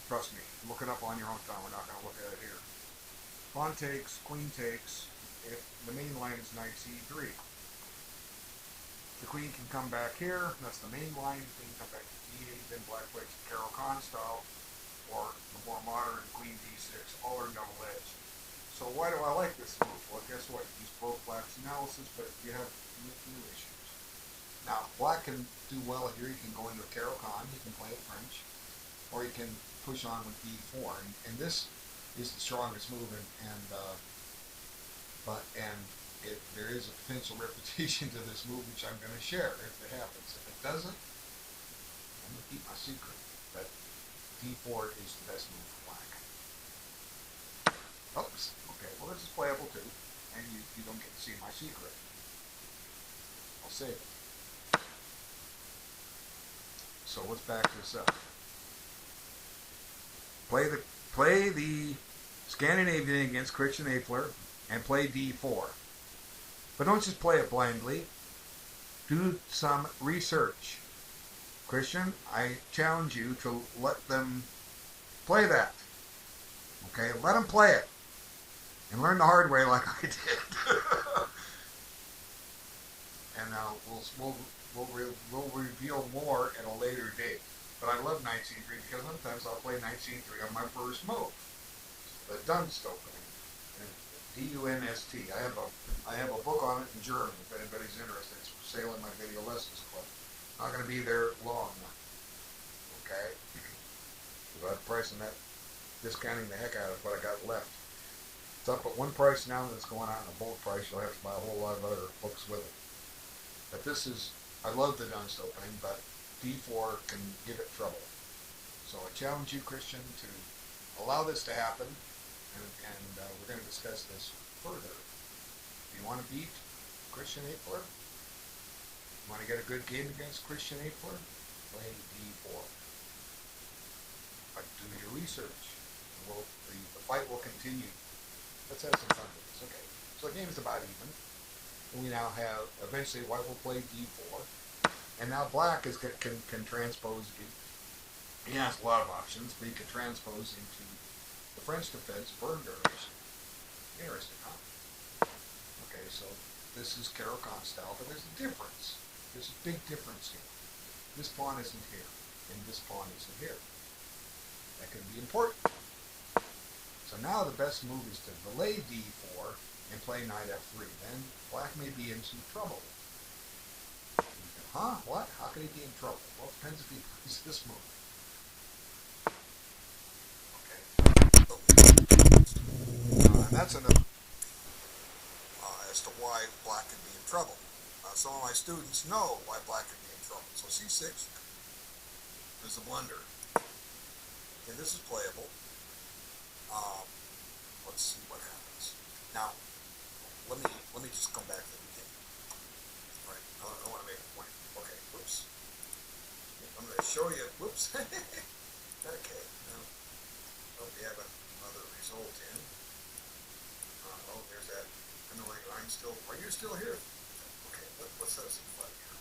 Trust me. Look it up on your own time. We're not going to look at it here. Pawn takes, queen takes. If the main line is knight c3. The queen can come back here. That's the main line. The queen can come back to d8. Then black plays Caro-Kann style, or the more modern queen d6. All are double edged. So why do I like this move? Well, guess what? Use both black's analysis, but you have new issues. Now, black can do well here. He can go into a Caro-Kann. He can play it French, or he can push on with d4. And this is the strongest move. There is a potential repetition to this move, which I'm going to share if it happens. If it doesn't, I'm going to keep my secret. But d4 is the best move for black. Oops. Okay, well this is playable too, and you don't get to see my secret. I'll save it. So let's back this up. Play the Scandinavian against Christian Eichler, and play d4. But don't just play it blindly. Do some research. Christian, I challenge you to let them play that. Okay? Let them play it. And learn the hard way like I did. And we'll reveal more at a later date. But I love Night Scene 3 because sometimes I'll play Night Scene 3 on my first move. The Dunst opening. Dunst. I have a book on it in German if anybody's interested. It's for sale in my Video Lessons Club. Not going to be there long. Okay? Because I'm pricing that, discounting the heck out of what I got left. It's up at one price now and it's going out in a bulk price. You'll have to buy a whole lot of other books with it. But this is, I love the Dunst opening, but D4 can give it trouble. So I challenge you, Christian, to allow this to happen, and we're going to discuss this further. If you want to beat Christian Apler, you want to get a good game against Christian Apler, play D4. But do your research. The fight will continue. Let's have some fun with this. Okay, so the game's about even. And we now have, eventually white will play D4. And now black can transpose. He has a lot of options, but he can transpose into the French defense burn variation. Interesting, huh? Okay, so this is Caro-Kann style, but there's a difference. There's a big difference here. This pawn isn't here, and this pawn isn't here. That can be important. So now the best move is to delay D4 and play knight F3. Then black may be in some trouble. Huh? What? How could he be in trouble? Well, it depends if he plays this move. Okay. And that's enough as to why black could be in trouble. Some of my students know why black could be in trouble. So C6 is a blunder. Okay, this is playable. Let's see what happens. Now, let me just come back to the beginning. Right, I want to make a point. Okay, whoops. I'm going to show you. Whoops. Okay. Now, hope you have another result in. Oh, there's that annoying line still. Are you still here? Okay, let's have some fun here.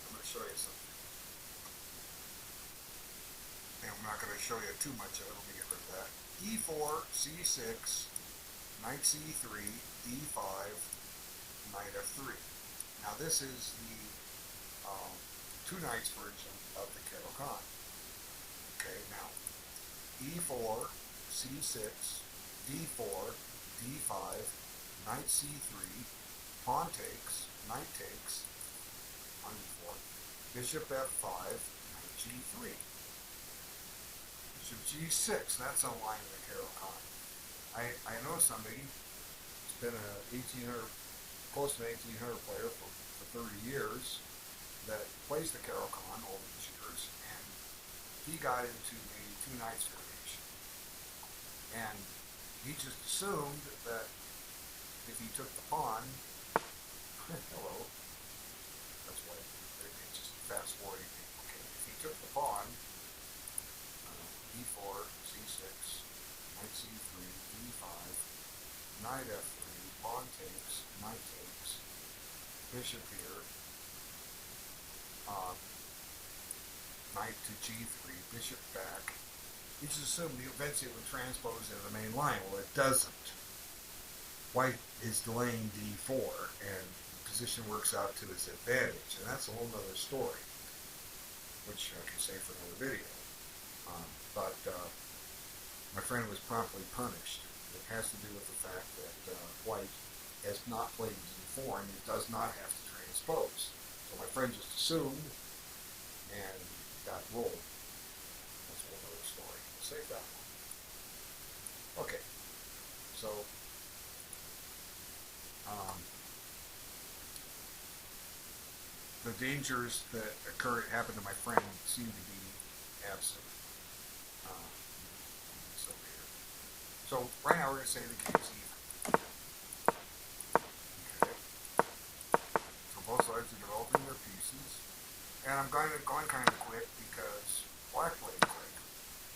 I'm going to show you something. And I'm not going to show you too much of it. Let me get rid of that. E4, C6, knight C3, D5, knight F3. Now this is the two knights version of the Caro-Kann. Okay, now E4, C6, D4, D5, knight C3, pawn takes, knight takes, on E4, bishop F5, knight G3. Bishop G6, that's a line in the Caro-Kann. I know somebody who's been close to an 1800 player for 30 years that plays the Caro-Kann all these years, and he got into the two knights variation. And he just assumed that if he took the pawn, hello, that's why it's just fast forwarding. Okay, if he took the pawn, E4, C6, knight C3, E5, knight F3, pawn takes, knight takes, bishop here, knight to G3, bishop back. You just assume eventually it would transpose into the main line. Well, it doesn't. White is delaying D4, and the position works out to his advantage, and that's a whole other story, which I can say for another video. But my friend was promptly punished. It has to do with the fact that white has not played D4 and it does not have to transpose. So my friend just assumed and got rolled. That's a whole other story. We'll save that one. Okay. So the dangers that happened to my friend seem to be absent. So right now we're going to say the game's even. Okay. So both sides are developing their pieces. And I'm going kind of quick because black played quick.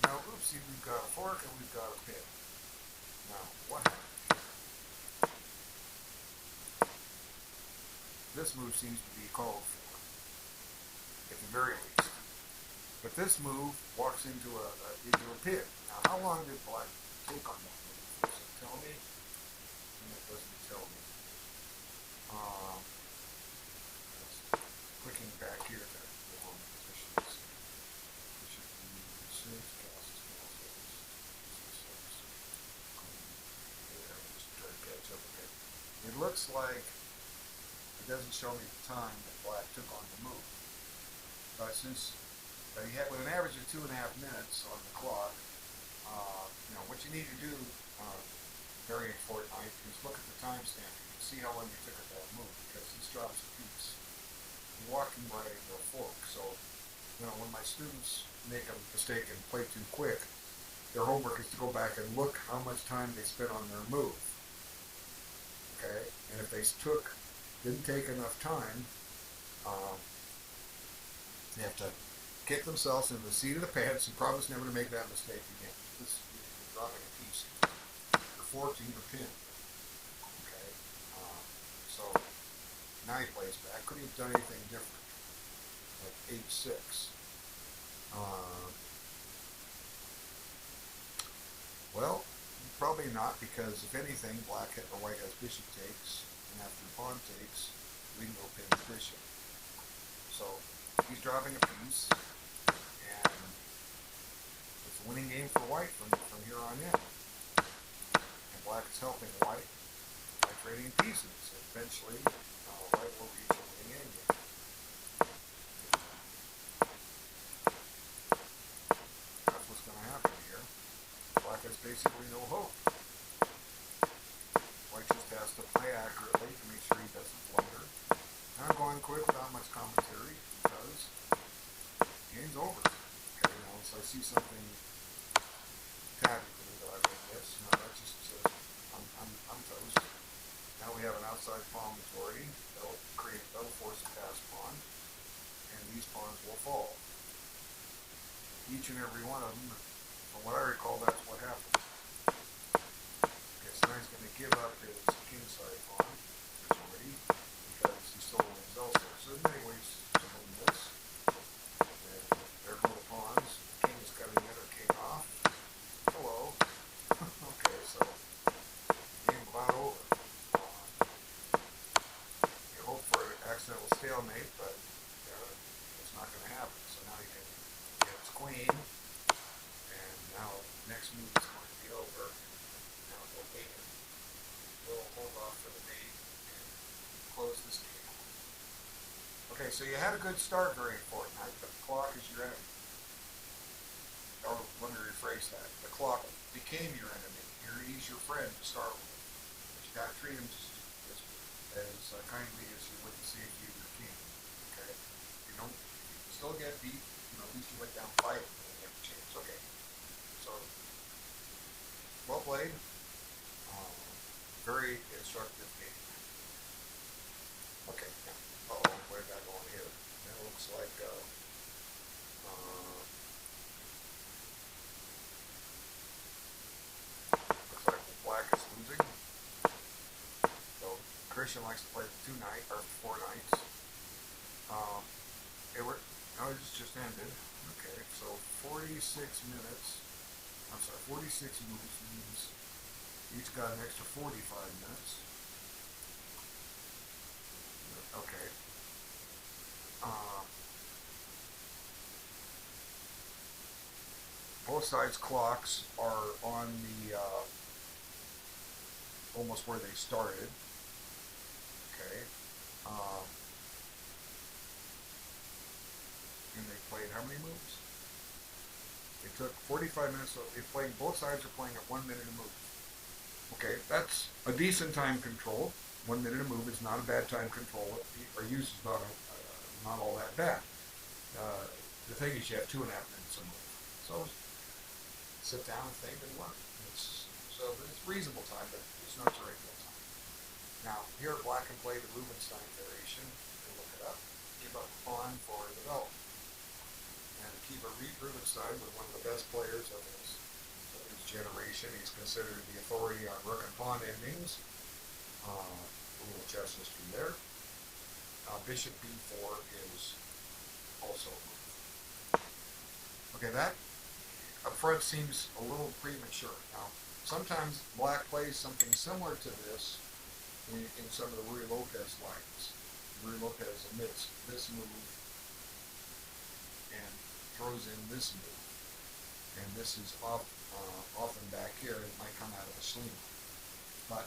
Now, oopsie, we've got a fork and we've got a pin. Now, what happened? this move seems to be called for, at the very least. But this move walks into a pit. Now, how long did black take on that move? Does it tell me? And it doesn't tell me. Clicking back here to the wrong positions. It should be six, just try to catch up with it. It looks like it doesn't show me the time that black took on the move. Since he had with an average of 2.5 minutes on the clock, what you need to do during Fortnite is look at the timestamp. You can see how long you took at that move because this drops a piece. You're walking right into a fork. So, when my students make a mistake and play too quick, their homework is to go back and look how much time they spent on their move. Okay? And if they didn't take enough time, they have to kick themselves into the seat of the pants and promise never to make that mistake again. This is dropping a piece. You're forking the pin. Okay? So now he plays back. Could he have done anything different? Like H6. Well, probably not, because if anything, black or white has bishop takes, and after pawn takes, we can go pin the bishop. So he's dropping a piece, and it's a winning game for white from here on in. And black is helping white by trading pieces. Eventually, white will reach a winning endgame. That's what's going to happen here. Black has basically no hope. White just has to play accurately to make sure he doesn't blunder. And I'm going quick without much commentary because the game's over. Okay, so I see something tactically that I would miss. That just says I'm toast. Now we have an outside pawn majority. That'll force a pass pawn, and these pawns will fall. Each and every one of them. From what I recall, that's what happened. Okay, so now he's going to give up his kingside pawn majority because he still wins elsewhere. So there's many ways to win this. And there go the pawns. King is cutting in or king off. Hello. Okay, so game about over. You hope for an accidental stalemate, but it's not going to happen. So now he can get his queen. Now, next move is going to be over. Now we'll wait. We'll hold off for the mate and close this game. Okay, so you had a good start during Fortnite, but the clock is your enemy. Or let me rephrase that. The clock became your enemy. He's your friend to start with. But you got to treat him as kindly as you would the safety of your king. Okay? You still get beat. At least you went down fighting and you have a chance. Okay. So, well played. Very instructive game. Okay, now, where did I go on here? That looks like, black is losing. So, Christian likes to play the 4 knights. It just ended. Okay, so 46 minutes. 46 moves means each got an extra 45 minutes. Okay. Both sides' clocks are on the almost where they started. Okay. And they played how many moves? They took 45 minutes. Both sides are playing at 1 minute a move. Okay, that's a decent time control. 1 minute a move is not a bad time control. Our use is not all that bad. The thing is, you have 2.5 minutes a move. So sit down and think and learn. It's reasonable time, but it's not your regular time. Now, here black can play the Rubinstein variation. You can look it up. Give up a pawn for development. And Akiva Rubinstein was one of the best players of his generation. He's considered the authority on rook and pawn endings. A little chess history there. Bishop b4 is also a move. Okay, that up front seems a little premature. Now, sometimes black plays something similar to this in some of the Ruy Lopez lines. Ruy Lopez omits this move and throws in this move. And this is often back here, and it might come out of a sling. But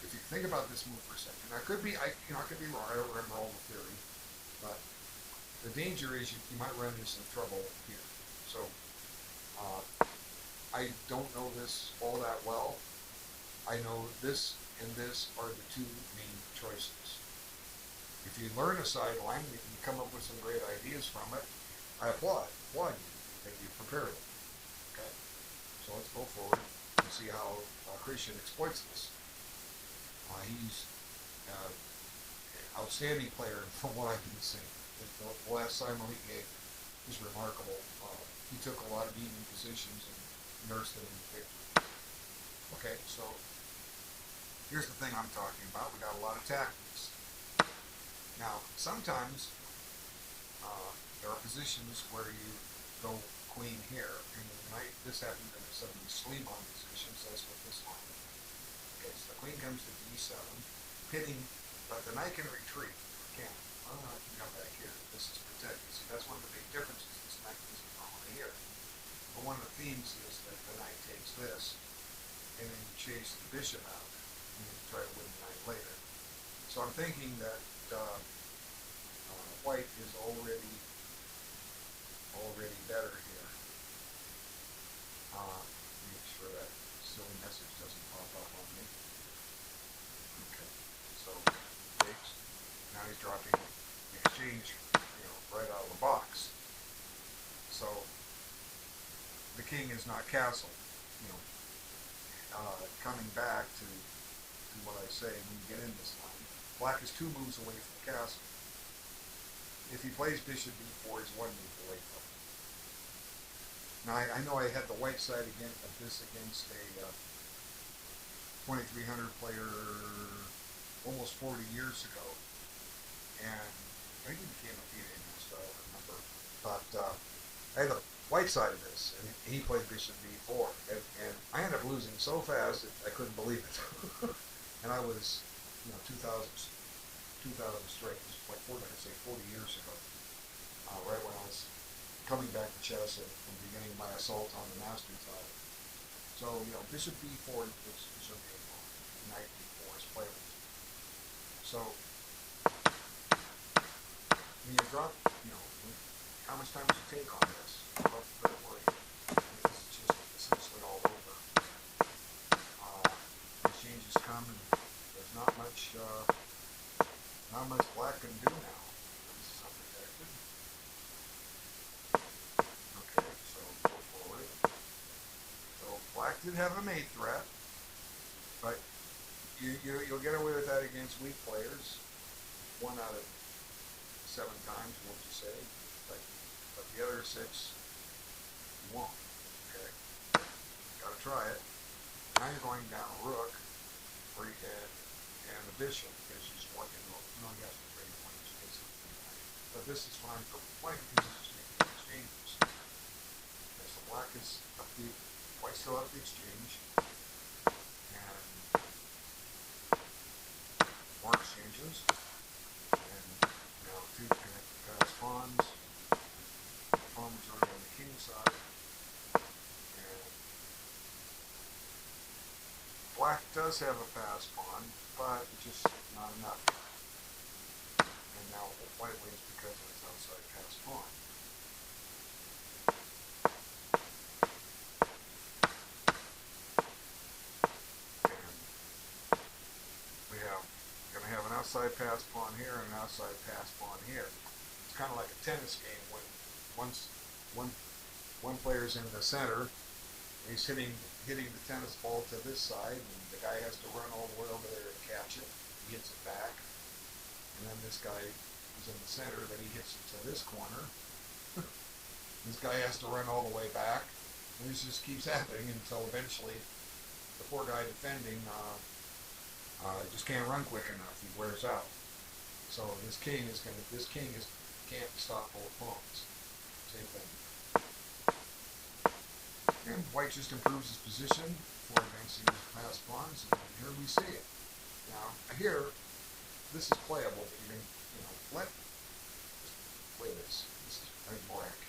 if you think about this move for a second, I could be wrong. I don't remember all the theory, but the danger is you might run into some trouble here. So I don't know this all that well. I know this and this are the two main choices. If you learn a sideline, you can come up with some great ideas from it. I applaud you that you prepared it. Okay, so let's go forward and see how Christian exploits this. He's an outstanding player from what I can see. The last Simon League game was remarkable. He took a lot of evening positions and nursed them in victory. Okay, so here's the thing I'm talking about. We got a lot of tactics. Now, sometimes there are positions where you go queen here, and this happened in some of these Schliemann positions. That's what this line is. Okay, so the queen comes to d7, pitting, but the knight can retreat. Can't. Well, I can come back here. This is protected. See, that's one of the big differences. This knight isn't normally here. But one of the themes is that the knight takes this, and then you chase the bishop out, and then you try to win the knight later. So I'm thinking that white is already better here. Make sure that silly message doesn't pop up on me. Okay, so takes. Now he's dropping the exchange, right out of the box. So the king is not castled. Coming back to what I say when you get in this line, black is 2 moves away from the castle. If he plays bishop b4, he's 1 move away from it. Now I know I had the white side of this against a 2300 player almost 40 years ago, and I think he became a PA master, I don't remember. But I had the white side of this, and he played bishop b4, and I ended up losing so fast that I couldn't believe it. And I was, 2000 straight. It was like 40 years ago, right when I was coming back to chess and beginning my assault on the mastery title. So, bishop b4 is bishop a4, knight b4 is playable. So, when you drop, how much time does it take on this? Well, don't worry. This is just essentially all over. These changes come, and there's not much black can do now. This is unprotected. Okay, so go forward. So black did have a mate threat, but you'll get away with that against weak players. 1 out of 7 times, won't you say? But the other 6, you won't. Okay, gotta try it. Now you're going down a rook, where you had and the bishop, because she's working. No, you have to trade points, basically. But this is fine for white because it's just making exchanges. Okay, so black is up the white still up the exchange, and more exchanges, and now 2 connect the pass pawns. The pawn was already on the king side, and black does have a pass pawn, but it's just not enough. And now white wins because of its outside pass pawn. And we're going to have an outside pass pawn here and an outside pass pawn here. It's kind of like a tennis game when one player's in the center, and he's hitting the tennis ball to this side, and the guy has to run all the way over there and catch it. He hits it back, and then this guy is in the center, then he hits it to this corner. This guy has to run all the way back, and this just keeps happening until eventually the poor guy defending just can't run quick enough. He wears out. So this king can't stop both pawns. Same thing. And white just improves his position for advancing his past pawns, and here we see it. Now here, this is playable, but you can, let play this. This is black.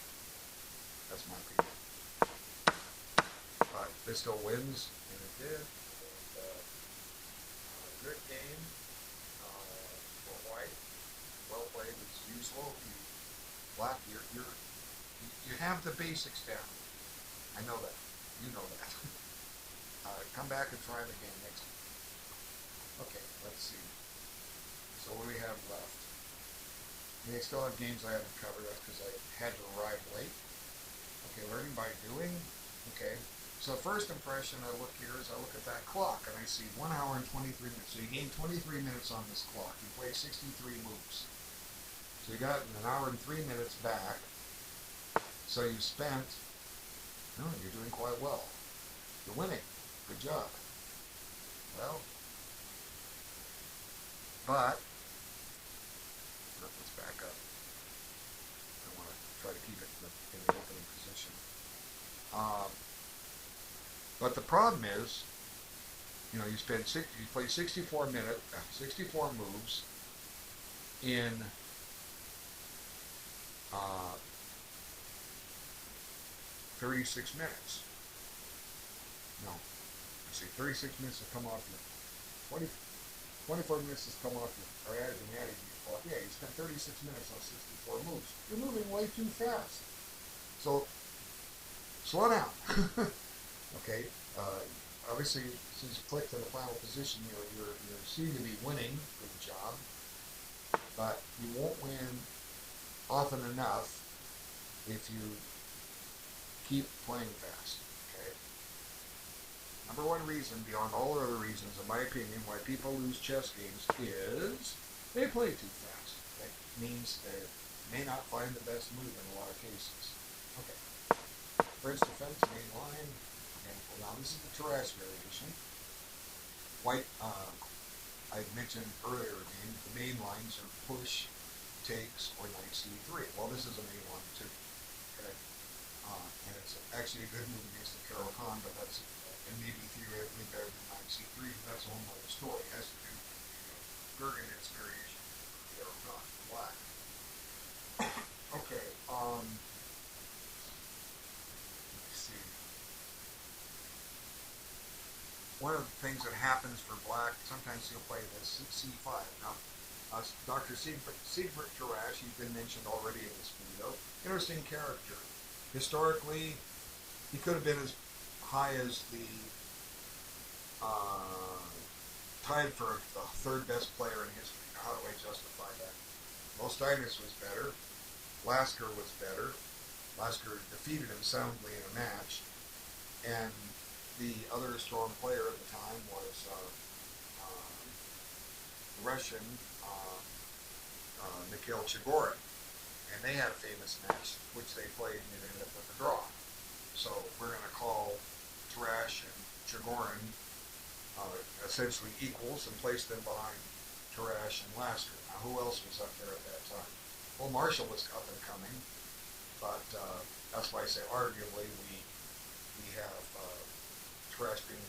That's my opinion. But this still wins, and it did. And, good game for white. Well played. It's useful. Black, you have the basics down. I know that. You know that. Come back and try them again next week. Okay, let's see. So what do we have left? I still have games I haven't covered. That's because I had to arrive late. Okay, learning by doing. Okay. So first impression I look here is I look at that clock and I see 1 hour and 23 minutes. So you gain 23 minutes on this clock. You play 63 moves. So you got an hour and 3 minutes back. So you spent, you're doing quite well. You're winning. Good job. Well, but, let's back up. I want to try to keep it in the opening position. But the problem is, you play 64 moves in 36 minutes. No, 36 minutes has come off your 24 minutes has come off your, or added and added your clock. Yeah, you spent 36 minutes on 64 moves. You're moving way too fast. So, slow down. Okay, obviously, since you clicked in the final position, you seem to be winning. Good job. But you won't win often enough if you keep playing fast. Okay. Number one reason, beyond all other reasons, in my opinion, why people lose chess games is they play too fast. That means they may not find the best move in a lot of cases. Okay. Prince defends main line. Now this is the Tarrasch variation. White, I mentioned earlier again, the main lines are push, takes, or knight c3. Well, this is a main line too. Okay, and it's actually a good move against the Caro-Kann, but that's and maybe theoretically better than knight c3. That's a whole other story. It has to do with Burgundy's variation of Caro-Kann, black. Okay. One of the things that happens for black, sometimes he'll play this c5. Now, Dr. Siegbert Tarrasch, he's been mentioned already in this video. Interesting character. Historically, he could have been as high as the tied for the third best player in history. Now, how do I justify that? Molsteinius was better. Lasker was better. Lasker defeated him soundly in a match. And the other strong player at the time was Russian Mikhail Chigorin, and they had a famous match which they played and it ended up with a draw. So we're going to call Tarrasch and Chigorin essentially equals and place them behind Tarrasch and Lasker. Now, who else was up there at that time? Well, Marshall was up and coming, but that's why I say arguably we have Tarrasch being,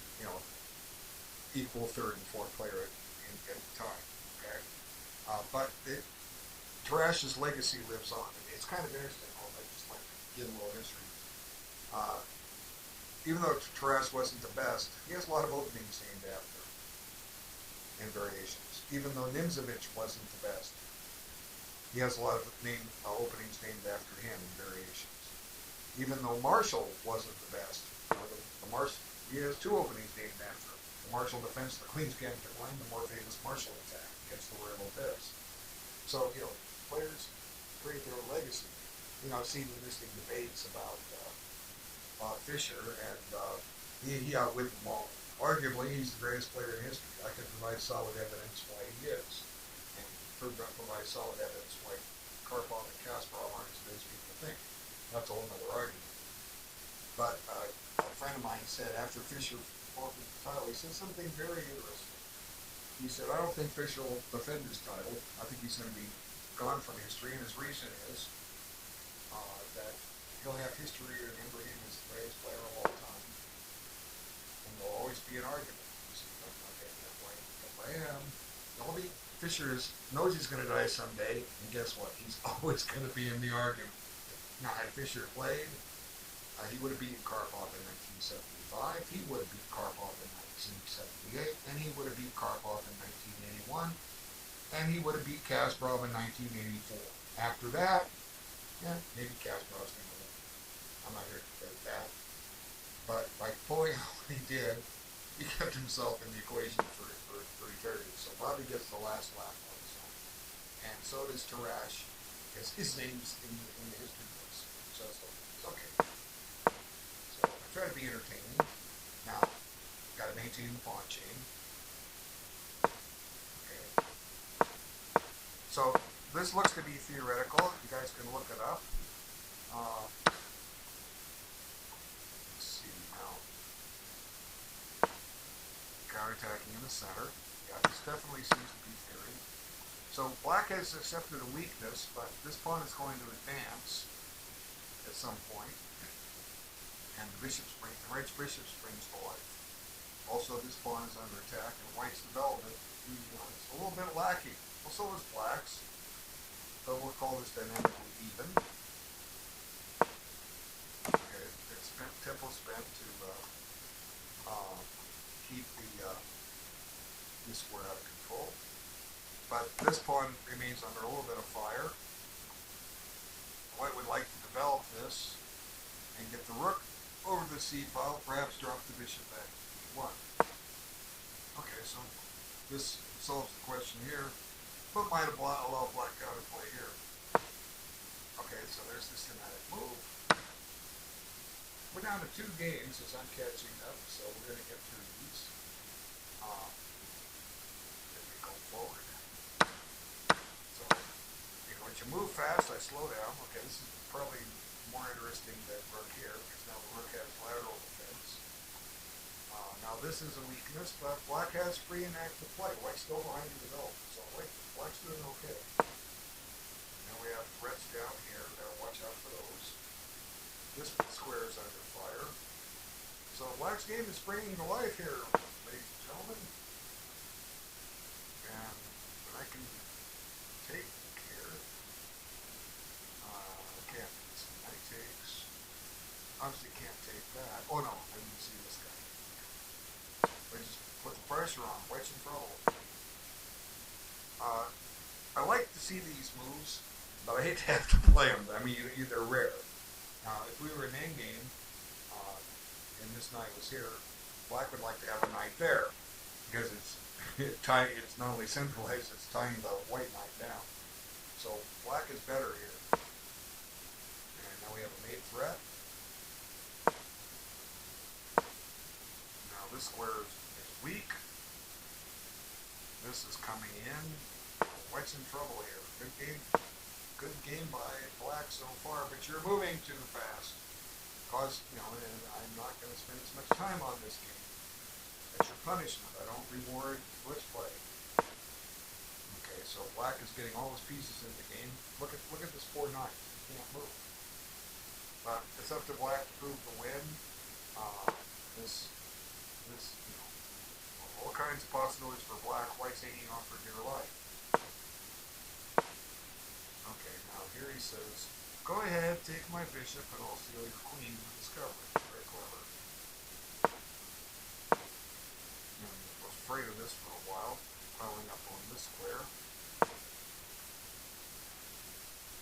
equal third and fourth player at the time. Okay, but Tarrasch's legacy lives on. It's kind of interesting. I just like to give a little history. Even though Tarrasch wasn't the best, he has a lot of openings named after him and variations. Even though Nimzovich wasn't the best, he has a lot of openings named after him and variations. Even though Marshall wasn't the best, he has two openings named after him. The Marshall defense, the Queen's Gambit line, the more famous Marshall attack against the Royal Lopez. So, players create their own legacy. I've seen listing debates about Fischer, and he outwit them all. Arguably, he's the greatest player in history. I can provide solid evidence why he is, and provide solid evidence why Karpov and Kasparov aren't as good as people think. That's a whole other argument. But a friend of mine said after Fischer fought the title, he said something very interesting. He said, I don't think Fisher will defend his title. I think he's going to be gone from history, and his reason is that he'll have history to remember him as the greatest player of all time, and there'll always be an argument. He said, I'm not getting that way. If I am, nobody. Fisher knows he's going to die someday, and guess what? He's always going to be in the argument. Now, had Fisher played, he would have beaten Karpov in 1975. He would have beat Karpov in 1978, and he would have beat Karpov in 1981, and he would have beat Kasparov in 1984. After that, yeah, maybe Kasparov's going to win. I'm not here to debate that. But by pulling out what he did, he kept himself in the equation for eternity. So Bobby gets the last laugh on his own. And so does Tarrasch, because his name's in the history books. So it's okay. So I try to be entertaining. Now, got to maintain the pawn chain. Okay. So this looks to be theoretical. You guys can look it up. Let's see now. Counterattacking in the center. Yeah, this definitely seems to be theory. So black has accepted a weakness, but this pawn is going to advance at some point. And the right bishop springs to life. Also, this pawn is under attack, and white's development is a little bit lacking. Also, is black's. So we'll call this dynamically even. Okay, it's tempo spent to keep this square out of control. But this pawn remains under a little bit of fire. White would like to develop this and get the rook over the c file, perhaps drop the bishop back to e1. Okay, so this solves the question here, but might allow black out to play here. Okay, so there's the schematic move. We're down to 2 games as I'm catching up, so we're going to get through these. Then we go forward. So, when you move fast, I slow down. Okay, this is probably more interesting than rook here, because now the rook has lateral defense. Now this is a weakness, but black has free and active play. White's still behind the development, so black's doing okay. Now we have threats down here. Gotta watch out for those. This square is under fire. So black's game is springing to life here, ladies and gentlemen. And I can take here. I can't. Knight takes. Obviously can't take that. Oh no, I didn't see this guy. I just put the pressure on. White's in trouble. I like to see these moves, but I hate to have to play them. I mean, they're rare. Now, if we were in endgame, and this knight was here, black would like to have a knight there, because it's not only centralized, it's tying the white knight down. So black is better here. And now we have a mate threat. Now this square is weak. This is coming in. White's in trouble here. Good game by black so far, but you're moving too fast. Because, and I'm not going to spend as much time on this game. That's your punishment. I don't reward blitz play. Okay, so black is getting all his pieces in the game. Look at this 4-9. He can't move. But it's up to black to prove the win. All kinds of possibilities for black. White's hanging on for dear life. Okay, now here he says, go ahead, take my bishop, and I'll steal your queen with discovery. Very clever. And I was afraid of this for a while, piling up on this square.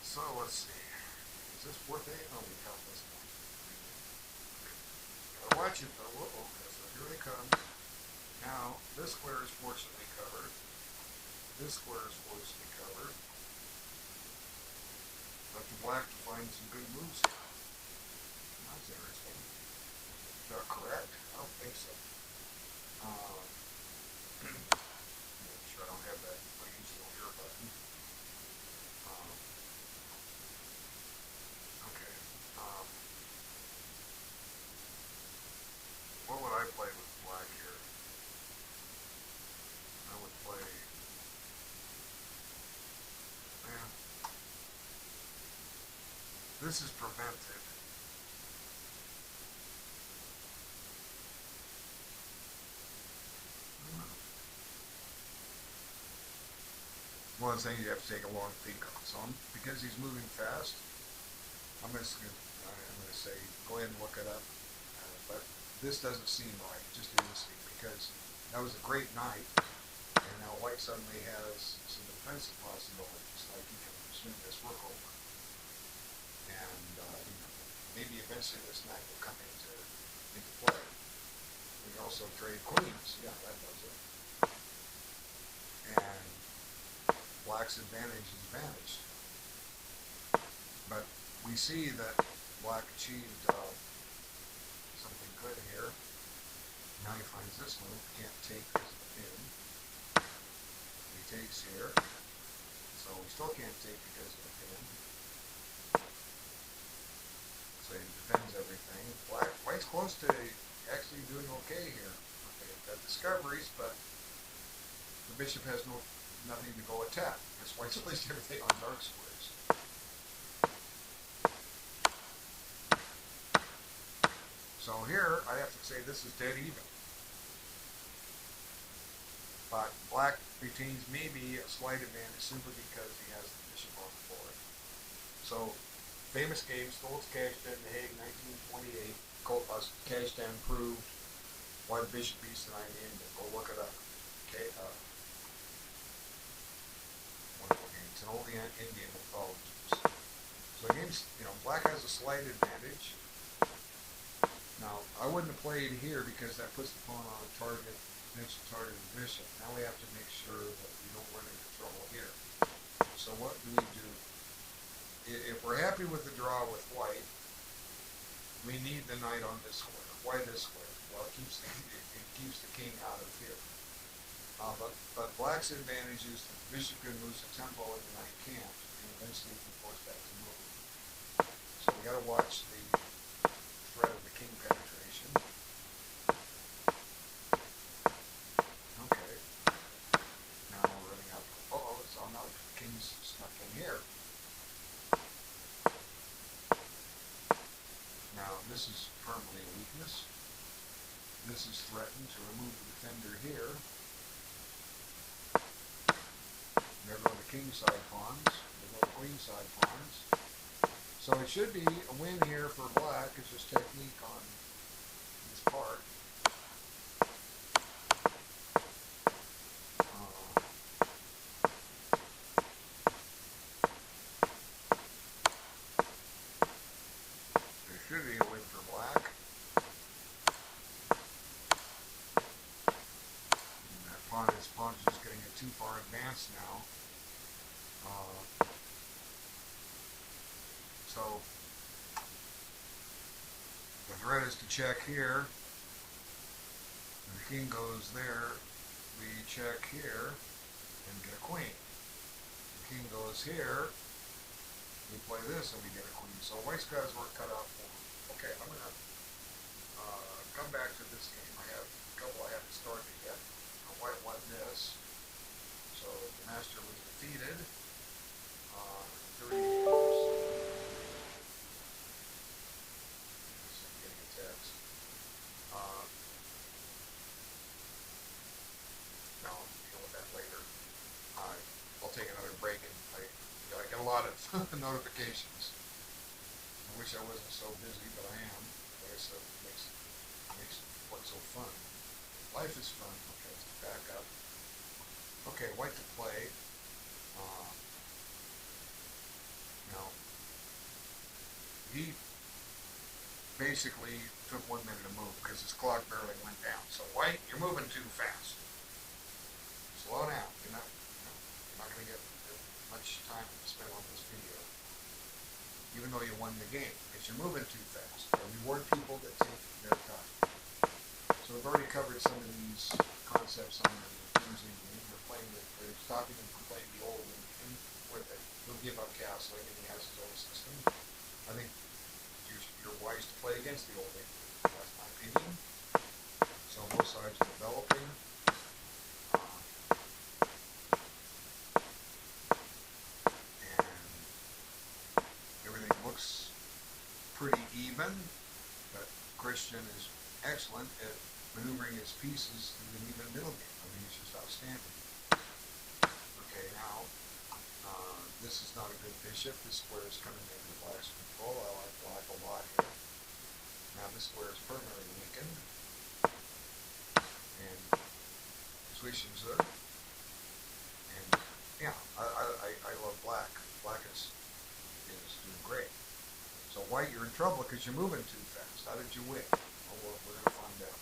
So let's see. Is this worth it? Oh, we got this one. Gotta watch it though. Okay, so here they come. Now, this square is fortunately covered. This square is fortunately covered. Up to black to find some good moves here. That's interesting. Is that correct? I don't think so. Make sure I don't have that unusual here button. Okay. What would I play with black here? I would play This is prevented. One of the things you have to take a long peek on. So because he's moving fast, I'm going to say go ahead and look it up. But this doesn't seem right, just innocent, because that was a great night, and now White suddenly has some defensive possibilities, like he can swing this rook over, and maybe eventually this knight will come into play. We can also trade queens. Yeah, that does it. And Black's advantage is vanished. But we see that Black achieved something good here. Now he finds this move, can't take this pin. He takes here. So we still can't take because of the pin. So he defends everything. White's close to actually doing okay here. Okay, got discoveries, but the bishop has nothing to go attack. That's White's placed everything on dark squares. So here, I have to say this is dead even. But Black retains maybe a slight advantage simply because he has the bishop on the board. So, famous game, Stolz Kazhdan, The Hague, 1928. Kazhdan proved why the bishop beats the knight in India. Go look it up. Okay, wonderful game. It's an old Indian mythology. So against, Black has a slight advantage. Now, I wouldn't have played here because that puts the pawn on a target, next to target the bishop. Now we have to make sure that we don't run into trouble here. So what do we do? If we're happy with the draw with White, we need the knight on this square. Why this square? Well, it keeps the king out of here. But Black's advantage is that the bishop can lose the tempo and the knight can't, and eventually he can force back to move. So we got to watch the threat of the king penetration. Okay. Now we're running out. So now the king's stuck in here. Now this is firmly a weakness. This is threatened to remove the defender here. There go the king side pawns. There go the queen side pawns. So it should be a win here for Black. It's just technique on his part. There should be a win for Black. And that his pawn is just getting it too far advanced now. So the threat is to check here. And the king goes there. We check here and get a queen. The king goes here. We play this and we get a queen. So White's got his work cut out for him. Okay, I'm going to come back to this game. I have a couple I haven't started yet. White won this. So the master was defeated. 30 games. No, I'll deal with that later. I'll take another break and I get a lot of notifications. I wish I wasn't so busy, but I am. Like I said, it makes what's so fun. Life is fun. Okay, let's back up. Okay, White to play. Now, he basically took 1 minute to move because his clock barely went down. So White, you're moving too fast. Slow down. You're not going to get much time to spend on this video, even though you won the game, because you're moving too fast. I reward people that take their time. So we've already covered some of these concepts on the Tuesday game. We're stopping him from playing the old one, where he'll give up castling and he has his own system. I think you're wise to play against the old one. That's my opinion. So both sides are developing. And everything looks even, but Christian is excellent at maneuvering his pieces in an even middle game. I mean, he's just outstanding. Okay, now, this is not a good bishop. This square is coming into black's control. I like black a lot here. Now this square is permanently weakened. And Zwischenzer. And yeah, I love black. Black is doing great. So white, you're in trouble because you're moving too fast. How did you win? Well, we're going to find out.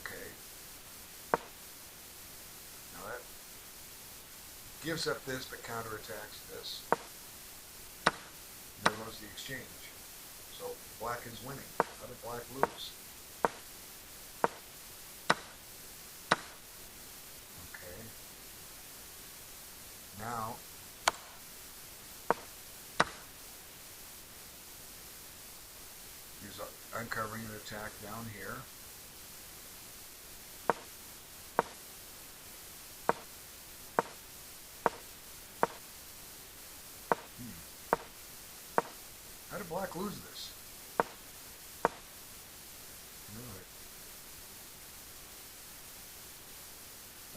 Okay. Now that gives up this but counterattacks this. There goes the exchange. So black is winning. How did black lose? Okay. Now he's uncovering an attack down here. How did black lose this?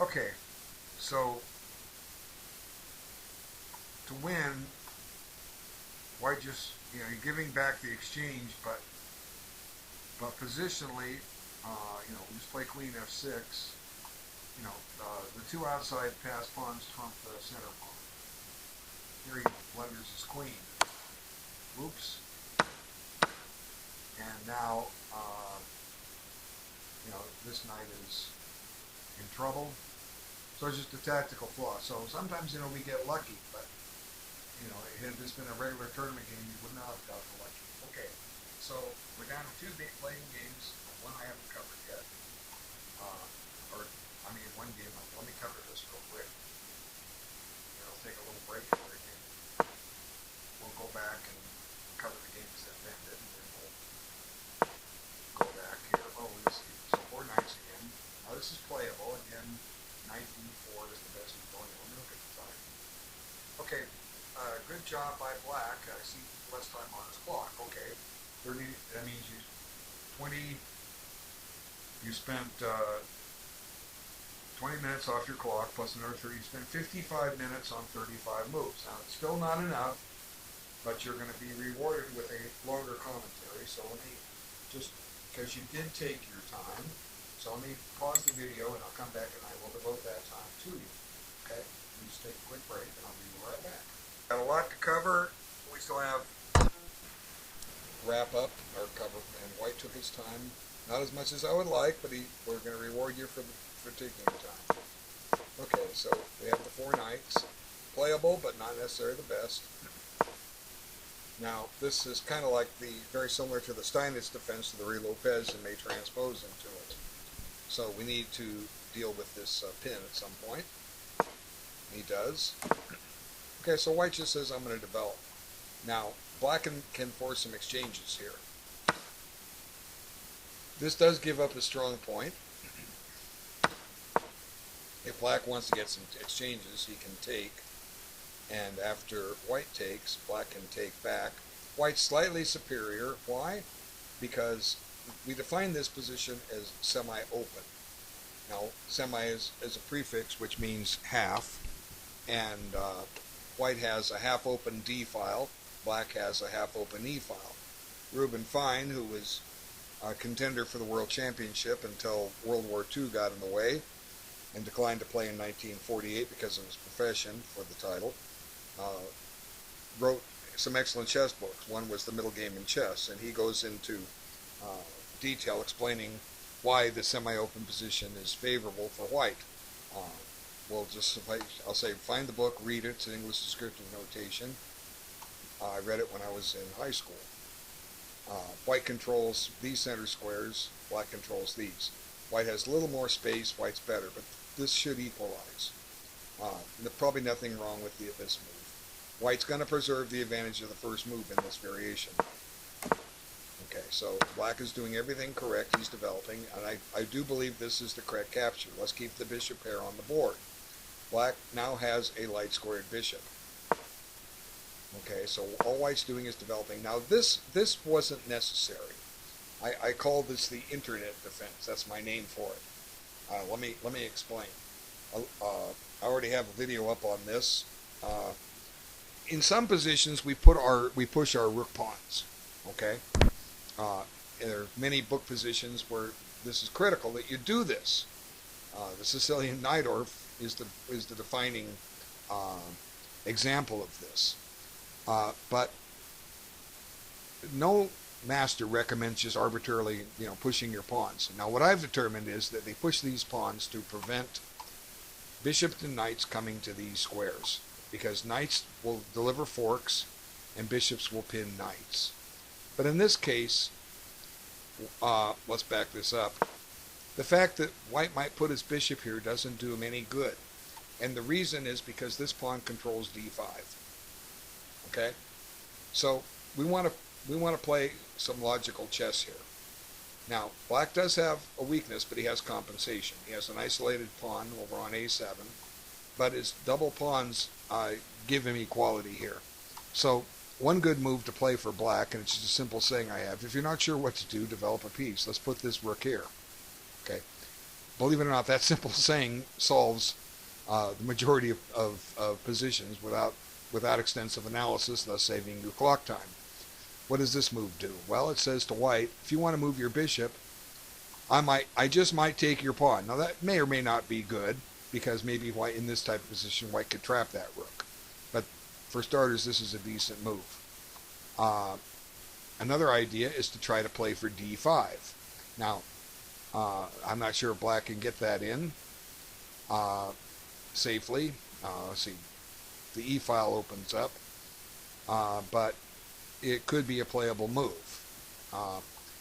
Okay, so to win, white just, you're giving back the exchange, but positionally, we just play queen f6. The two outside pass pawns trump the center pawn. Here he blunders his queen. Oops. And now, this knight is in trouble. So it's just a tactical flaw. So sometimes, we get lucky, but, had this been a regular tournament game, you would not have gotten lucky. Okay, so we're down to two playing games. One I haven't covered yet. One game. Let me cover this real quick. I'll take a little break here again. We'll go back and cover the games that have ended, and then we'll go back here. Oh, let's see. So 4 knights again. Now this is playable. Again, knight d4 is the best we're going. Let me look at the time. Okay, good job by black. I see less time on his clock. Okay, 30. That means you spent 20 minutes off your clock plus another 30. You spent 55 minutes on 35 moves. Now it's still not enough, but you're going to be rewarded with a longer commentary. So let me just, because you did take your time, so let me pause the video and I'll come back and I will devote that time to you. Okay? Let me just take a quick break and I'll be right back. Got a lot to cover. We still have wrap up or cover, and white took his time. Not as much as I would like, but we're going to reward you for taking your time. Okay, so we have the 4 knights. Playable, but not necessarily the best. Now, this is kind of like very similar to the Steinitz defense to the Ruy Lopez and may transpose into it. So we need to deal with this pin at some point. He does. Okay, so white just says, I'm going to develop. Now, black can force some exchanges here. This does give up a strong point. If black wants to get some exchanges, he can take. And after white takes, black can take back. White's slightly superior. Why? Because we define this position as semi-open. Now, semi is a prefix, which means half. And white has a half-open D file. Black has a half-open E file. Reuben Fine, who was a contender for the World Championship until World War II got in the way and declined to play in 1948 because of his profession for the title, wrote some excellent chess books. One was The Middle Game in Chess, and he goes into detail explaining why the semi-open position is favorable for white. I'll say find the book, read it. It's an English descriptive notation. I read it when I was in high school. White controls these center squares, black controls these. White has a little more space, white's better, but this should equalize. Probably nothing wrong with this move. White's going to preserve the advantage of the first move in this variation. Okay, so black is doing everything correct, he's developing, and I do believe this is the correct capture. Let's keep the bishop pair on the board. Black now has a light squared bishop. Okay, so all white's doing is developing. Now this wasn't necessary. I call this the internet defense. That's my name for it. Let me explain. I already have a video up on this. Uh, in some positions, we push our rook pawns. Okay, there are many book positions where this is critical that you do this. The Sicilian Najdorf is the defining uh, example of this. But no master recommends just arbitrarily, pushing your pawns. Now, what I've determined is that they push these pawns to prevent bishops and knights coming to these squares, because knights will deliver forks and bishops will pin knights. But in this case, let's back this up. The fact that white might put his bishop here doesn't do him any good. And the reason is because this pawn controls d5. Okay? So we want to play some logical chess here. Now, black does have a weakness, but he has compensation. He has an isolated pawn over on a7, but his double pawns give him equality here. So one good move to play for black, and it's just a simple saying I have, if you're not sure what to do, develop a piece. Let's put this rook here. Okay. Believe it or not, that simple saying solves the majority of positions without extensive analysis, thus saving you clock time. What does this move do? Well, it says to white, if you want to move your bishop, I just might take your pawn. Now that may or may not be good, because maybe white in this type of position, white could trap that rook. But for starters, this is a decent move. Another idea is to try to play for d5. Now, I'm not sure if black can get that in safely. Let's see, the e file opens up, but it could be a playable move.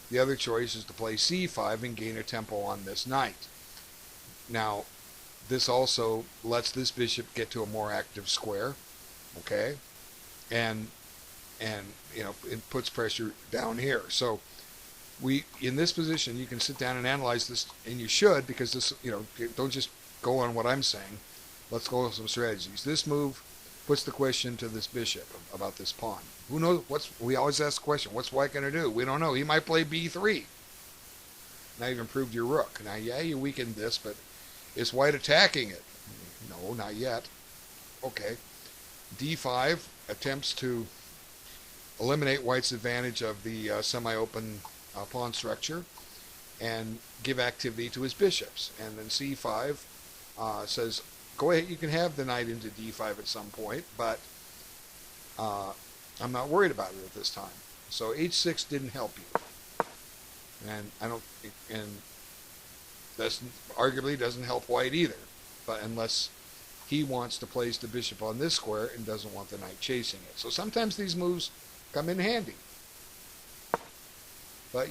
The other choice is to play c5 and gain a tempo on this knight. Now, this also lets this bishop get to a more active square, okay, and it puts pressure down here. So in this position, you can sit down and analyze this, and you should, because this, don't just go on what I'm saying. Let's go with some strategies. This move puts the question to this bishop about this pawn. Who knows? We always ask the question, what's white going to do? We don't know. He might play b3. Now you've improved your rook. Now, yeah, you weakened this, but is white attacking it? No, not yet. Okay. d5 attempts to eliminate white's advantage of the semi-open pawn structure and give activity to his bishops. And then c5 says, go ahead, you can have the knight into d5 at some point, but I'm not worried about it at this time. So h6 didn't help you, and this arguably doesn't help white either. But unless he wants to place the bishop on this square and doesn't want the knight chasing it. So sometimes these moves come in handy. But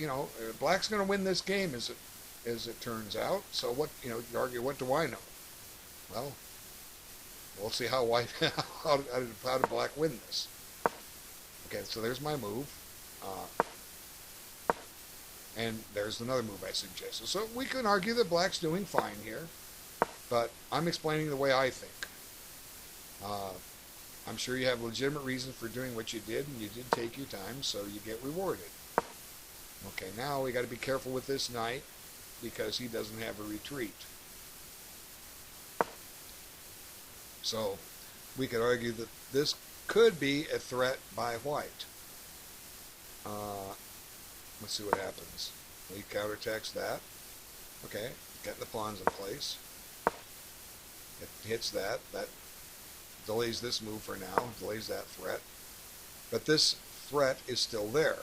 black's going to win this game as it turns out. So what you argue? What do I know? Well, we'll see how white how did black win this. Okay, so there's my move, and there's another move I suggested. So we can argue that black's doing fine here, but I'm explaining the way I think. I'm sure you have legitimate reasons for doing what you did, and you did take your time, so you get rewarded. Okay, now we got to be careful with this knight, because he doesn't have a retreat. So we could argue that this could be a threat by white. Let's see what happens. He counterattacks that. Okay, getting the pawns in place. It hits that. That delays this move for now, delays that threat. But this threat is still there.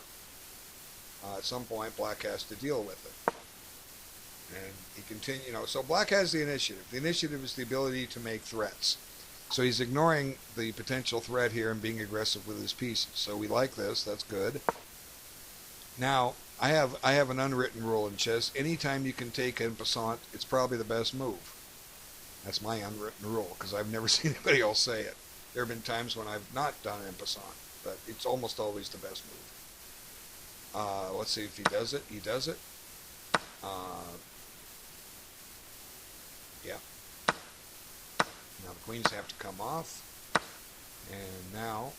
At some point, black has to deal with it. And he continues, so black has the initiative. The initiative is the ability to make threats. So he's ignoring the potential threat here and being aggressive with his pieces. So we like this. That's good. Now, I have an unwritten rule in chess. Anytime you can take en passant, it's probably the best move. That's my unwritten rule, because I've never seen anybody else say it. There have been times when I've not done en passant, but it's almost always the best move. Let's see if he does it. He does it. Yeah. Now the queens have to come off. And now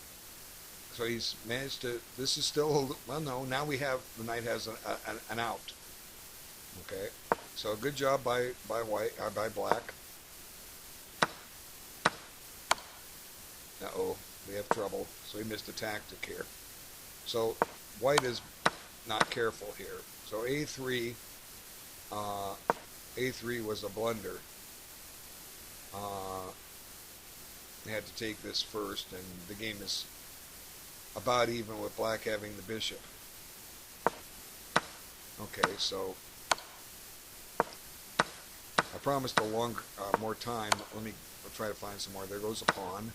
So he's managed to. This is still well. No, now we have the knight has an out. Okay, so good job by white by black. Uh-oh, we have trouble. So he missed a tactic here. So white is not careful here. So a3, uh, a3 was a blunder. Uh, had to take this first, and the game is about even with black having the bishop. Okay, so I promised more time. Let me try to find some more. There goes a pawn.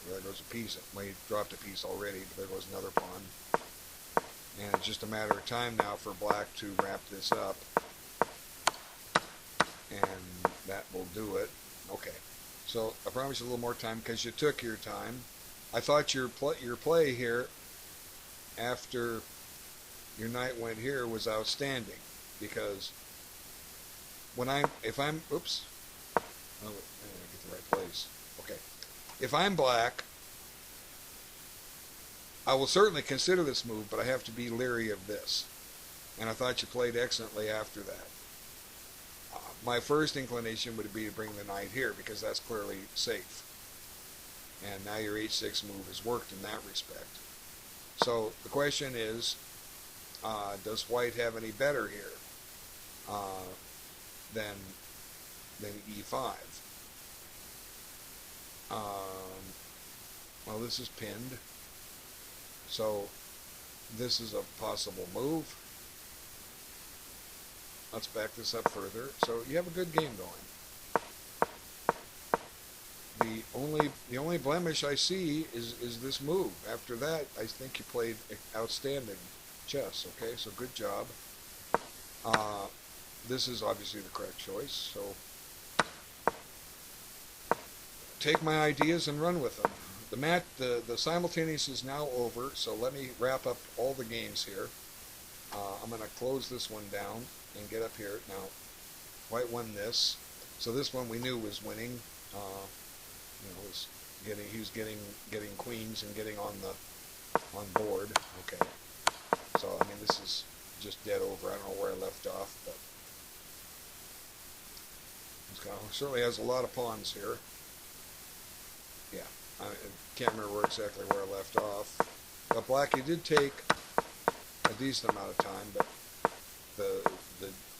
There goes a piece. Well, he dropped a piece already, but there goes another pawn. And it's just a matter of time now for black to wrap this up. And that will do it. Okay. So I promise you a little more time because you took your time. I thought your play here after your knight went here was outstanding because if I'm oops, oh, I didn't get the right place. Okay, if I'm black, I will certainly consider this move, but I have to be leery of this. And I thought you played excellently after that. My first inclination would be to bring the knight here because that's clearly safe. And now your h6 move has worked in that respect. So the question is, does white have any better here than e5? Well, this is pinned. So this is a possible move. Let's back this up further. So you have a good game going. The only blemish I see is this move. After that, I think you played outstanding chess. Okay, so good job. This is obviously the correct choice. So take my ideas and run with them. The simultaneous is now over. So let me wrap up all the games here. I'm going to close this one down and get up here. Now, white won this. So this one we knew was winning. He was getting queens and getting on board. Okay. So I mean this is just dead over. I don't know where I left off, but certainly has a lot of pawns here. Yeah, I can't remember exactly where I left off. But black, he did take a decent amount of time, but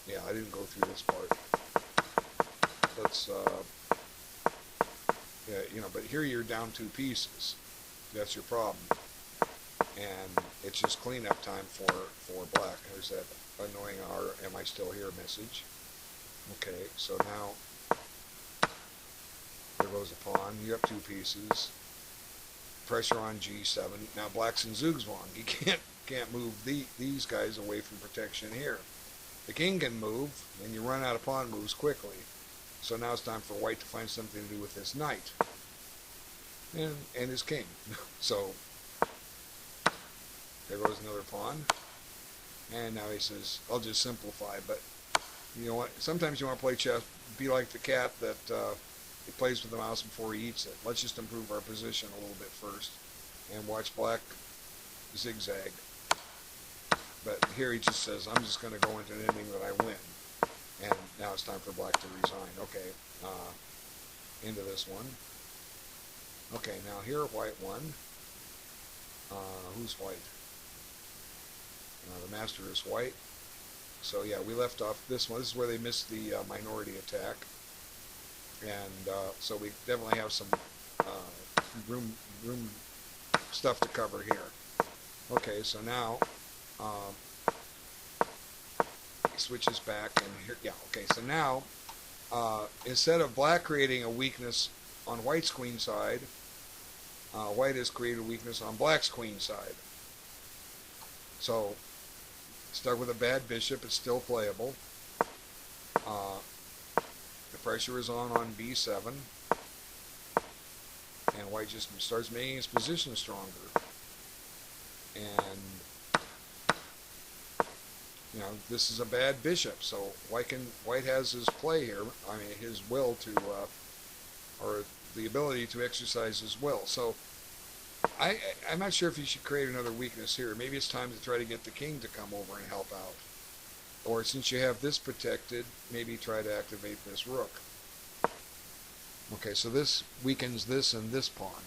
yeah, I didn't go through this part. Let's yeah, but here you're down 2 pieces. That's your problem, and it's just cleanup time for black. There's that annoying "Am I still here?" message. Okay, so now there goes a pawn. You have 2 pieces. Pressure on g7. Now black's in Zugzwang. He can't move these guys away from protection here. The king can move, and you run out of pawn moves quickly. So now it's time for white to find something to do with his knight and his king. So there goes another pawn. And now he says, I'll just simplify. But you know what? Sometimes you want to play chess, be like the cat that he plays with the mouse before he eats it. Let's just improve our position a little bit first and watch black zigzag. But here he just says, I'm just going to go into an ending that I win. And now it's time for black to resign. Okay, into this one. Okay, now here white won. Who's white? The master is white. So yeah, we left off this one. This is where they missed the minority attack. And so we definitely have some room stuff to cover here. Okay, so now he switches back, and here, yeah, okay, so now instead of black creating a weakness on white's queen side, white has created a weakness on black's queen side. So stuck with a bad bishop, it's still playable. The pressure is on b7, and white just starts making his position stronger. And you know, this is a bad bishop, so white has his play here. I mean, his will to, or the ability to exercise his will. So I'm not sure if you should create another weakness here. Maybe it's time to try to get the king to come over and help out. Or since you have this protected, maybe try to activate this rook. Okay, so this weakens this and this pawn.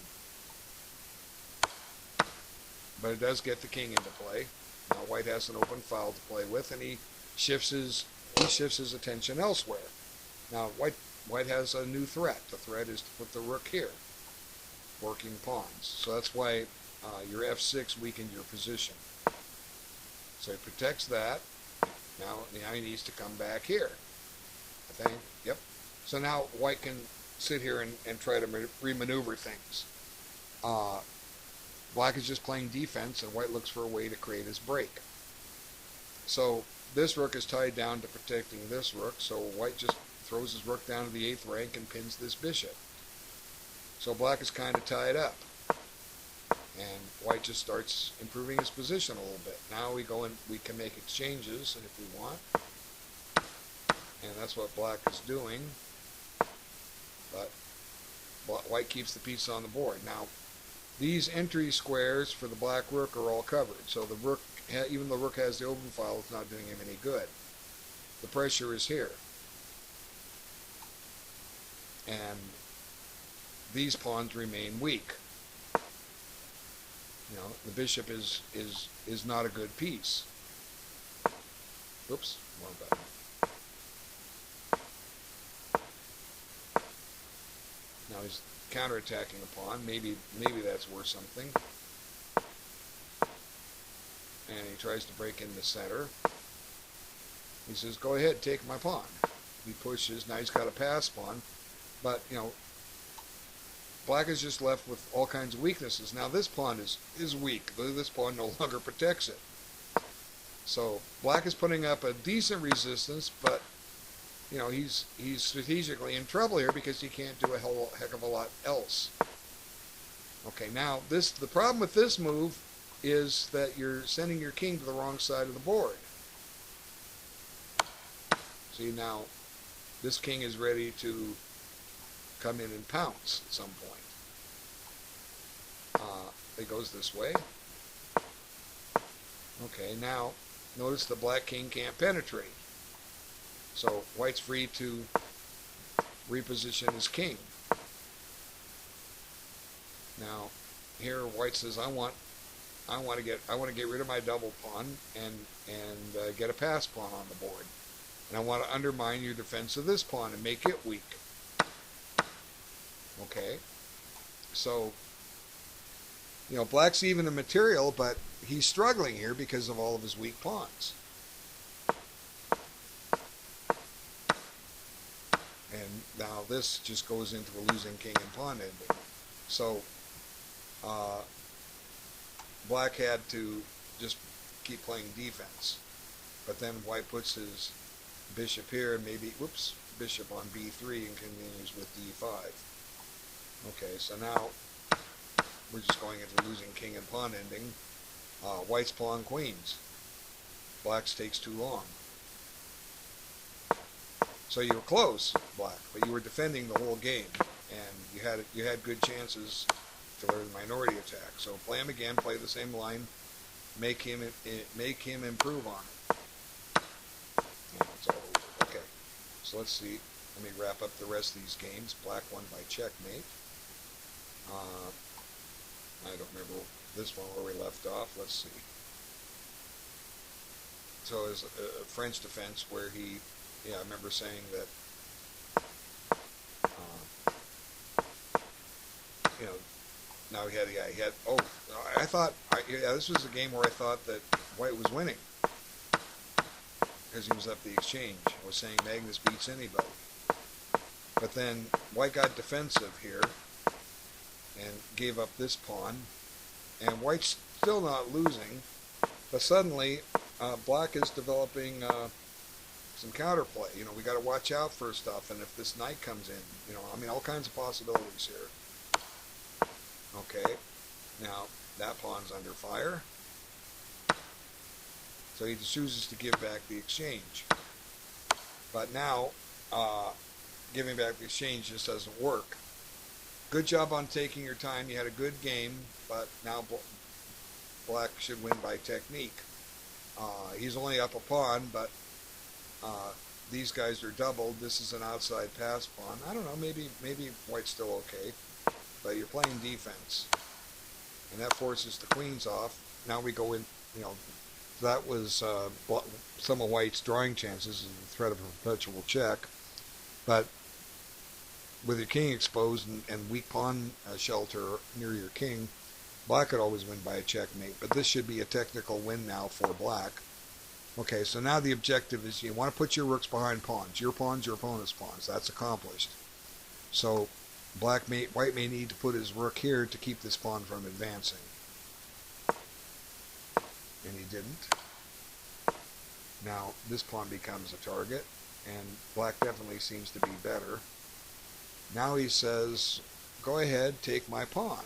But it does get the king into play. Now white has an open file to play with, and he shifts his attention elsewhere. Now white has a new threat. The threat is to put the rook here, working pawns. So that's why your f6 weakened your position. So he protects that. Now he needs to come back here. I think. Yep. So now white can sit here and try to remaneuver things. Black is just playing defense, and white looks for a way to create his break. So this rook is tied down to protecting this rook, so white just throws his rook down to the 8th rank and pins this bishop. So black is kind of tied up. And white just starts improving his position a little bit. Now we can make exchanges if we want. And that's what black is doing. But white keeps the piece on the board. Now, these entry squares for the black rook are all covered. So the rook, even though the rook has the open file, it's not doing him any good. The pressure is here. And these pawns remain weak. You know, the bishop is not a good piece. Oops, wrong button. Now he's counterattacking a pawn. Maybe that's worth something. And he tries to break in the center. He says, "Go ahead, take my pawn." He pushes. Now he's got a pass pawn, but you know, black is just left with all kinds of weaknesses. Now this pawn is weak. This pawn no longer protects it. So black is putting up a decent resistance, but you know, he's strategically in trouble here because he can't do a heck of a lot else. Okay, now the problem with this move is that you're sending your king to the wrong side of the board. See, now this king is ready to come in and pounce at some point. It goes this way. Okay, now notice the black king can't penetrate. So white's free to reposition his king. Now here white says, I want to get rid of my double pawn and get a pass pawn on the board. And I want to undermine your defense of this pawn and make it weak. Okay, so you know, black's even in material, but he's struggling here because of all of his weak pawns. And now this just goes into a losing king and pawn ending. So black had to just keep playing defense. But then white puts his bishop here, and maybe, whoops, bishop on b3 and continues with d5. Okay, so now we're just going into losing king and pawn ending. White's pawn queens. Black's takes too long. So you were close, black, but you were defending the whole game, and you had good chances to learn the minority attack. So play him again, play the same line, make him improve on it. And it's all over. Okay, so let's see. Let me wrap up the rest of these games. Black won by checkmate. I don't remember this one where we left off. Let's see. So it was a French defense where he, I remember saying that, now he had, this was a game where I thought that white was winning because he was up the exchange. I was saying Magnus beats anybody. But then white got defensive here and gave up this pawn, and white's still not losing, but suddenly black is developing some counterplay. We got to watch out for stuff, and if this knight comes in, all kinds of possibilities here. Okay, now that pawn's under fire, so he chooses to give back the exchange. But now giving back the exchange just doesn't work. good job on taking your time. You had a good game, but now black should win by technique. He's only up a pawn, but uh, these guys are doubled. This is an outside pass pawn. I don't know. Maybe white's still okay, but you're playing defense, and that forces the queens off. Now we go in. You know, that was some of white's drawing chances and the threat of a perpetual check, but with your king exposed and weak pawn shelter near your king, black could always win by a checkmate. But this should be a technical win now for black. Okay, so now the objective is you want to put your rooks behind pawns. Your pawns, your opponent's pawns. That's accomplished. So white may need to put his rook here to keep this pawn from advancing. And he didn't. Now this pawn becomes a target, and black definitely seems to be better. Now he says, go ahead, take my pawn.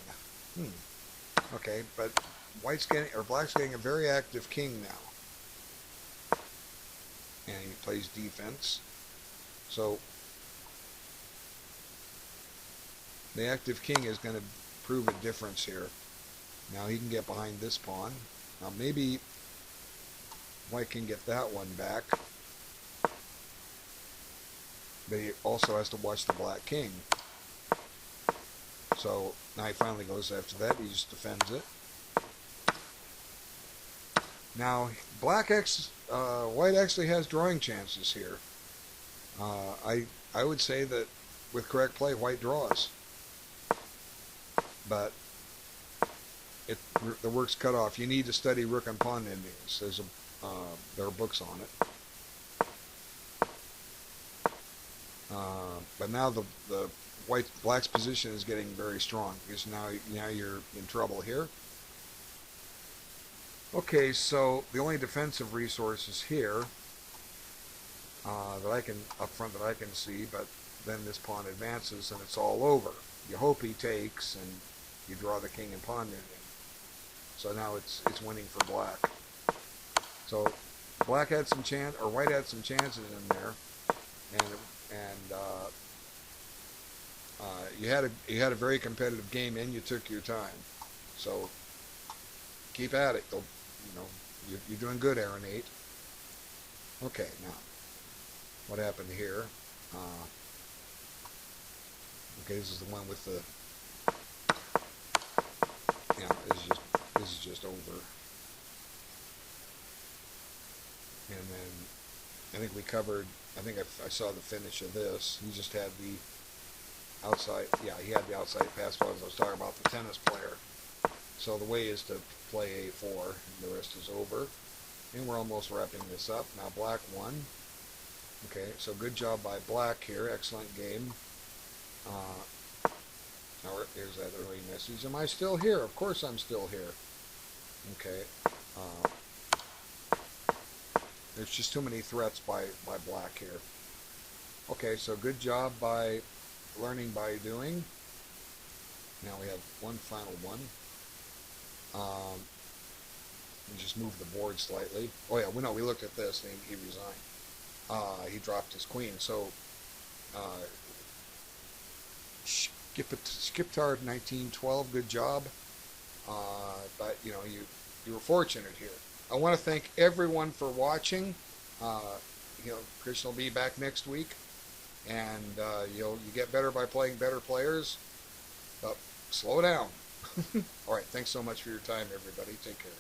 Okay, but black's getting a very active king now. And he plays defense. So the active king is going to prove a difference here. Now he can get behind this pawn. Now maybe white can get that one back. But he also has to watch the black king. So now he finally goes after that. He just defends it. Now white actually has drawing chances here. I would say that with correct play, white draws. But the work's cut off. You need to study rook and pawn endings. There are books on it. But now the black's position is getting very strong because now you're in trouble here. Okay, so the only defensive resources here that I can see, but then this pawn advances and it's all over. You hope he takes and you draw the king and pawn ending. So now it's winning for black. So white had some chances in there, and you had a very competitive game and you took your time. So keep at it. You're doing good, Aaron 8. Okay, now what happened here? Okay, this is the one with the. Yeah, this is just over. And then I think we covered. I think I saw the finish of this. He just had the outside. Yeah, he had the outside pass. I was talking about the tennis player. So the way is to play a4, and the rest is over. And we're almost wrapping this up. Now black won. Okay, so good job by black here. Excellent game. Now here's that early message. Am I still here? Of course I'm still here. Okay. There's just too many threats by black here. Okay, so good job by learning by doing. Now we have one final one. And just move the board slightly. Oh yeah, we looked at this and he resigned. He dropped his queen. So Skiptard 1912, good job. But you were fortunate here. I want to thank everyone for watching. Christian will be back next week, and you get better by playing better players. But slow down. All right, thanks so much for your time, everybody. Take care.